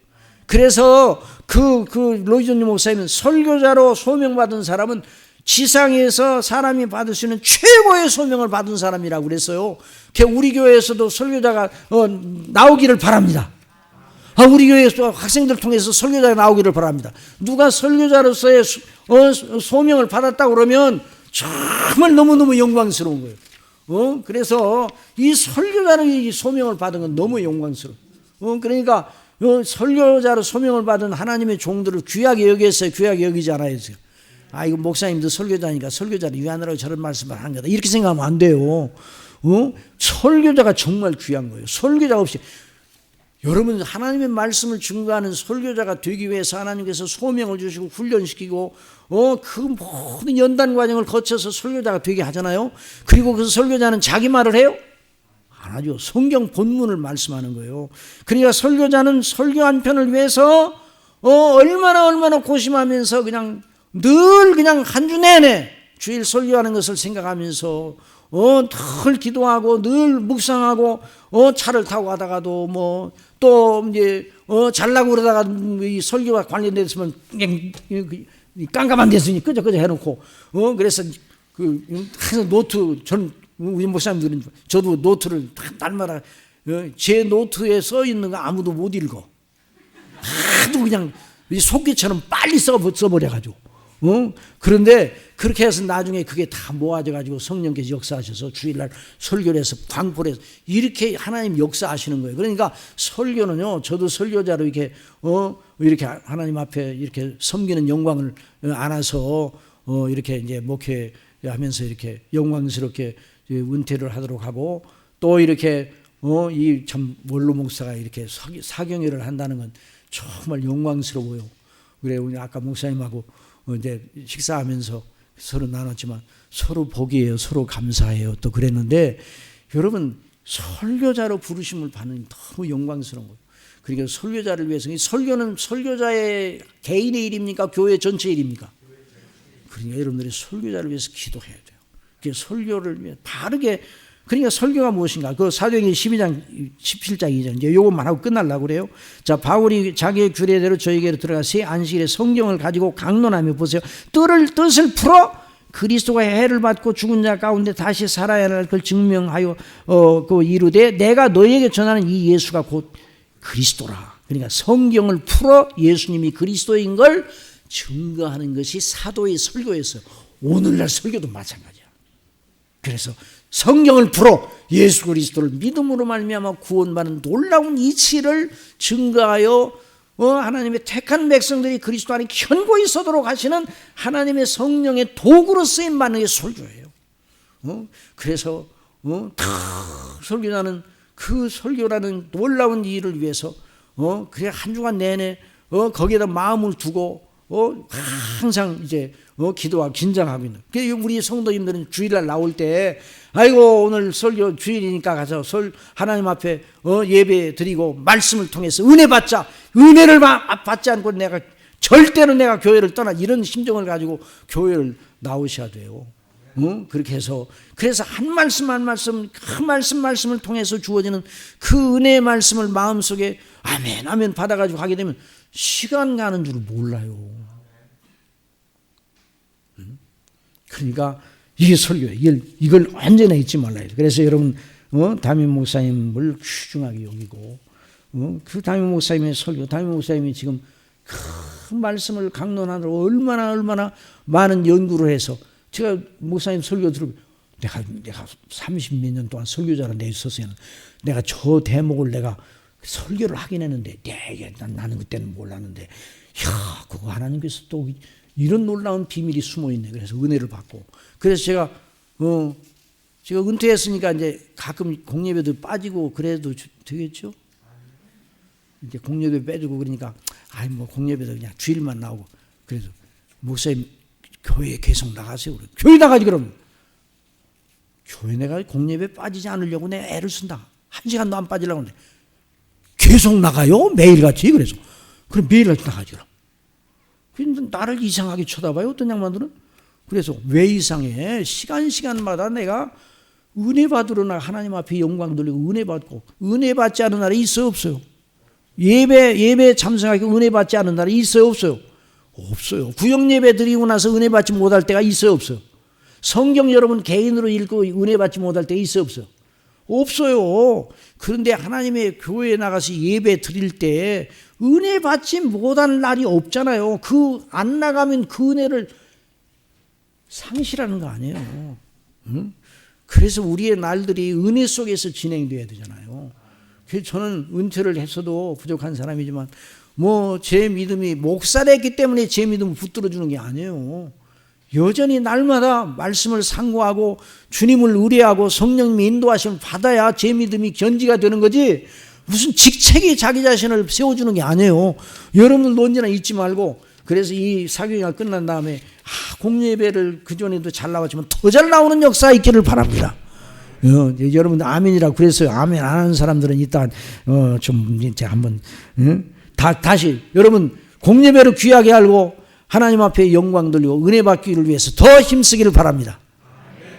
[SPEAKER 1] 그래서 로이존 목사님은 설교자로 소명받은 사람은 지상에서 사람이 받을 수 있는 최고의 소명을 받은 사람이라고 그랬어요. 우리 교회에서도 설교자가 나오기를 바랍니다. 우리 교회에서 학생들 통해서 설교자가 나오기를 바랍니다. 누가 설교자로서의 소명을 받았다고 그러면 정말 너무너무 영광스러운 거예요. 그래서 이 설교자로 이 소명을 받은 건 너무 영광스러워요. 그러니까 설교자로 소명을 받은 하나님의 종들을 귀하게 여겼어요? 귀하게 여기지 않아요? 이거 목사님도 설교자니까 설교자를 위하느라고 저런 말씀을 하는 거다, 이렇게 생각하면 안 돼요. 설교자가 정말 귀한 거예요. 설교자 없이, 여러분, 하나님의 말씀을 증거하는 설교자가 되기 위해서 하나님께서 소명을 주시고 훈련시키고 그 모든 연단 과정을 거쳐서 설교자가 되게 하잖아요. 그리고 그 설교자는 자기 말을 해요? 안 하죠. 성경 본문을 말씀하는 거예요. 그러니까 설교자는 설교 한 편을 위해서 얼마나 고심하면서 그냥 한 주 내내 주일 설교하는 것을 생각하면서 늘 기도하고 늘 묵상하고 차를 타고 가다가도 또 이제 잘나고 그러다가 이 설교와 관련돼 있으면 그냥 깜깜한 데서 끄적끄적 해놓고 그래서 항상 노트, 우리 목사님들은 저도 노트를 날마다 제 노트에 써 있는 거 아무도 못 읽어. 하도 그냥 속기처럼 빨리 써버려가지고. 그런데 그렇게 해서 나중에 그게 다 모아져가지고 성령께서 역사하셔서 주일날 설교를 해서 광포를 해서 이렇게 하나님 역사하시는 거예요. 그러니까 설교는요, 저도 설교자로 이렇게 하나님 앞에 이렇게 섬기는 영광을 안아서 이렇게 이제 목회하면서 이렇게 영광스럽게 은퇴를 하도록 하고, 또 이렇게 이 참 원로 목사가 이렇게 사경회를 한다는 건 정말 영광스러워요. 그래, 우리 아까 목사님하고 이제 식사하면서 서로 나눴지만 서로 복이에요, 서로 감사해요, 또 그랬는데, 여러분, 설교자로 부르심을 받는 너무 영광스러운 거예요. 그러니까 설교자를 위해서, 설교는 설교자의 개인의 일입니까? 교회 전체 일입니까? 그러니까 여러분들이 설교자를 위해서 기도해야 돼요. 설교를 위해 바르게. 그러니까 설교가 무엇인가? 사도행전 12장 17장 2절 이제 요것만 하고 끝날라고 그래요. 자, 바울이 자기의 규례대로 저에게로 들어가 새 안식일에 성경을 가지고 강론하며, 보세요, 뜻을 풀어 그리스도가 해를 받고 죽은 자 가운데 다시 살아야 할 걸 증명하여 이르되 내가 너희에게 전하는 이 예수가 곧 그리스도라. 그러니까 성경을 풀어 예수님이 그리스도인 걸 증거하는 것이 사도의 설교였어요. 오늘날 설교도 마찬가지야. 그래서 성경을 풀어 예수 그리스도를 믿음으로 말미암아 구원받는 놀라운 이치를 증거하여 하나님의 택한 백성들이 그리스도 안에 견고히 서도록 하시는 하나님의 성령의 도구로 쓰임받는 게 설교예요. 그래서 설교자는 그 설교라는 놀라운 일을 위해서 그래 한 주간 내내 거기에다 마음을 두고 항상 이제 기도하고 긴장하고 있는. 우리 성도님들은 주일날 나올 때, 아이고 오늘 설교 주일이니까 가서 하나님 앞에 예배 드리고 말씀을 통해서 은혜 받자. 은혜를 받지 않고 절대로 내가 교회를 떠나, 이런 심정을 가지고 교회를 나오셔야 돼요. 그렇게 해서 그래서 한 말씀 한 말씀 그 말씀을 통해서 주어지는 그 은혜의 말씀을 마음속에 아멘 아멘 받아가지고 하게 되면 시간 가는 줄 몰라요. 그러니까 이게 설교예요. 이걸 언제나 잊지 말아야 돼. 그래서 여러분 담임 목사님을 귀중하게 여기고 그 담임 목사님의 설교, 담임 목사님이 지금 그 말씀을 강론하느라고 얼마나 많은 연구를 해서 제가 목사님 설교 들으면 내가 30몇 년 동안 설교자로 내 있었어요. 내가 저 대목을 내가 설교를 하긴 했는데 나는 그때는 몰랐는데 야 그거 하나님께서 또 이런 놀라운 비밀이 숨어 있네. 그래서 은혜를 받고 그래서 제가 은퇴했으니까 이제 가끔 공예배도 빠지고 그래도 되겠죠. 이제 공예배 빼주고 그러니까 뭐 공예배도 그냥 주일만 나오고 그래서 목사님 교회에 계속 나가세요. 그래. 교회 나가지 그럼. 교회 내가 공예배 빠지지 않으려고 내가 애를 쓴다. 1시간도 안 빠지려고 하는데 계속 나가요? 매일같이. 그래서 그럼 매일같이 나가지 그럼. 근데 나를 이상하게 쳐다봐요. 어떤 양반들은. 그래서 왜 이상해? 시간마다 내가 은혜 받으러 나 하나님 앞에 영광 돌리고 은혜 받고 은혜 받지 않은 날이 있어요 없어요? 예배 참석하고 은혜 받지 않은 날이 있어요 없어요? 없어요. 구역 예배 드리고 나서 은혜 받지 못할 때가 있어요 없어요? 성경 여러분 개인으로 읽고 은혜 받지 못할 때 있어요 없어요? 없어요. 그런데 하나님의 교회에 나가서 예배 드릴 때 은혜 받지 못할 날이 없잖아요. 안 나가면 그 은혜를 상실하는 거 아니에요. 응? 그래서 우리의 날들이 은혜 속에서 진행돼야 되잖아요. 그래서 저는 은퇴를 했어도 부족한 사람이지만 제 믿음이 목사랬기 때문에 제 믿음을 붙들어 주는 게 아니에요. 여전히 날마다 말씀을 상고하고 주님을 의뢰하고 성령님의 인도하심을 받아야 제 믿음이 견지가 되는 거지 무슨 직책이 자기 자신을 세워주는 게 아니에요. 여러분들도 언제나 잊지 말고 그래서 이 사교회가 끝난 다음에 공예배를 그전에도 잘 나왔지만 더 잘 나오는 역사가 있기를 바랍니다. 여러분들 아멘이라고 그랬어요. 아멘 안 하는 사람들은 일단 좀 이제 한번 다시 여러분 공예배를 귀하게 알고 하나님 앞에 영광 돌리고 은혜 받기를 위해서 더 힘쓰기를 바랍니다.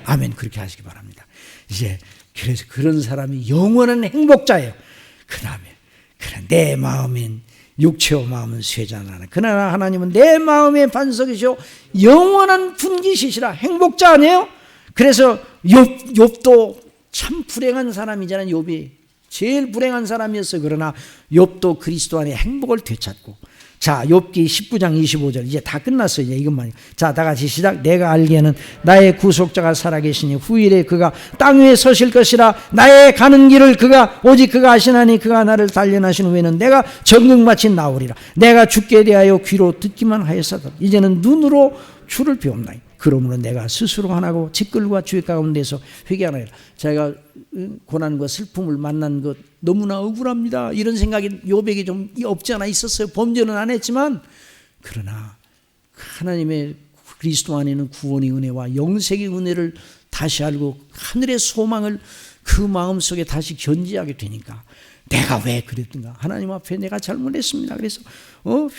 [SPEAKER 1] 아멘 그렇게 하시기 바랍니다. 이제 그래서 그런 사람이 영원한 행복자예요. 그 다음에 내 마음엔 육체와 마음은 쇠잔하나 그러나 하나님은 내 마음의 반석이시오 영원한 분기시시라. 행복자 아니에요? 그래서 욥도 참 불행한 사람이잖아요. 욥이 제일 불행한 사람이었어요. 그러나 욥도 그리스도 안에 행복을 되찾고 자 욥기 19장 25절 이제 다 끝났어요. 이제 이것만. 자 다 같이 시작. 내가 알기에는 나의 구속자가 살아계시니 후일에 그가 땅 위에 서실 것이라. 나의 가는 길을 오직 그가 아시나니 그가 나를 단련하신 후에는 내가 정금같이 나오리라. 내가 죽게 대하여 귀로 듣기만 하였사다. 이제는 눈으로 주를 배움나니 그러므로 내가 스스로 하나고 직글과 주의 가운데서 회개하나이다. 제가 고난과 슬픔을 만난 것 너무나 억울합니다. 이런 생각이 욥에게 좀 없지 않아 있었어요. 범죄는 안 했지만 그러나 하나님의 그리스도 안에는 구원의 은혜와 영생의 은혜를 다시 알고 하늘의 소망을 그 마음속에 다시 견지하게 되니까 내가 왜 그랬던가 하나님 앞에 내가 잘못했습니다. 그래서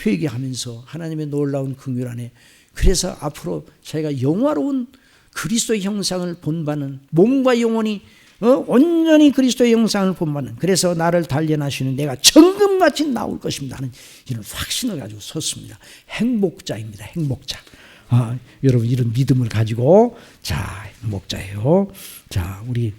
[SPEAKER 1] 회개하면서 하나님의 놀라운 긍휼 안에 그래서 앞으로 자기가 영화로운 그리스도의 형상을 본받는 몸과 영혼이 온전히 그리스도의 형상을 본받는 그래서 나를 단련하시는 내가 정금같이 나올 것입니다 하는 이런 확신을 가지고 섰습니다. 행복자입니다. 행복자. 여러분 이런 믿음을 가지고 자 행복자예요. 자 우리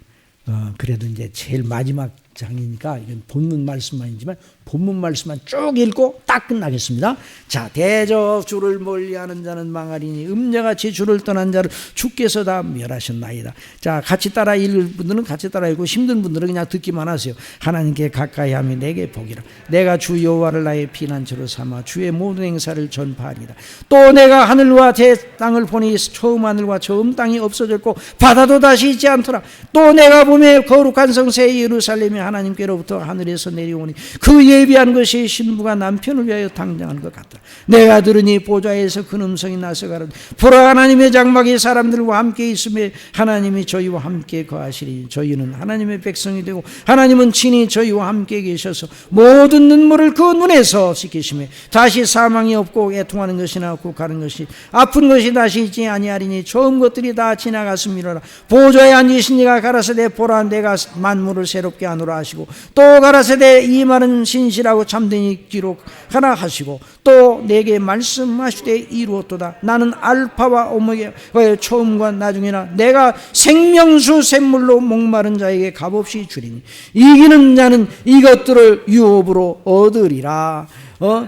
[SPEAKER 1] 그래도 이제 제일 마지막 장이니까 이건 본문 말씀만이지만 본문 말씀만 쭉 읽고 딱 끝나겠습니다. 자 대저 주를 멀리하는 자는 망하리니 음녀같이 주를 떠난 자를 주께서 다 멸하셨나이다. 자 같이 따라 읽을 분들은 같이 따라 읽고 힘든 분들은 그냥 듣기만 하세요. 하나님께 가까이 하며 내게 복이라. 내가 주 여호와를 나의 피난처로 삼아 주의 모든 행사를 전파하리라. 또 내가 하늘과 제 땅을 보니 처음 하늘과 처음 땅이 없어졌고 바다도 다시 있지 않더라. 또 내가 보매 거룩한 성새 예루살렘이 하나님께로부터 하늘에서 내려오니 그 예비한 것이 신부가 남편을 위하여 당장한 것 같다. 내가 들으니 보좌에서 큰 음성이 나서 가로되 보라 하나님의 장막이 사람들과 함께 있으며 하나님이 저희와 함께 거하시리. 저희는 하나님의 백성이 되고 하나님은 친히 저희와 함께 계셔서 모든 눈물을 그 눈에서 씻기시며 다시 사망이 없고 애통하는 것이나 곡하는 것이 아픈 것이 다시 있지 아니하리니 처음 것들이 다 지나갔음이로라. 보좌에 앉으신 이가 가라사대 보라 내가 만물을 새롭게 하노라 하시고 또 가라사대 이 말은 신실하고 참되니 기록하라 하시고 또 내게 말씀하시되 이루었도다. 나는 알파와 오메가의 처음과 나중이나 내가 생명수 샘물로 목마른 자에게 값없이 주리니 이기는 자는 이것들을 유업으로 얻으리라.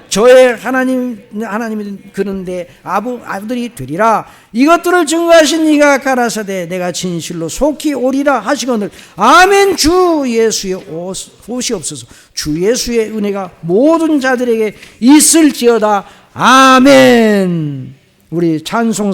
[SPEAKER 1] 저의 하나님이 그런데 아들이 되리라. 이것들을 증거하신 이가 가라사대 내가 진실로 속히 오리라 하시거늘 아멘. 주 예수의 옷이 없어서 주 예수의 은혜가 모든 자들에게 있을지어다. 아멘. 우리 찬송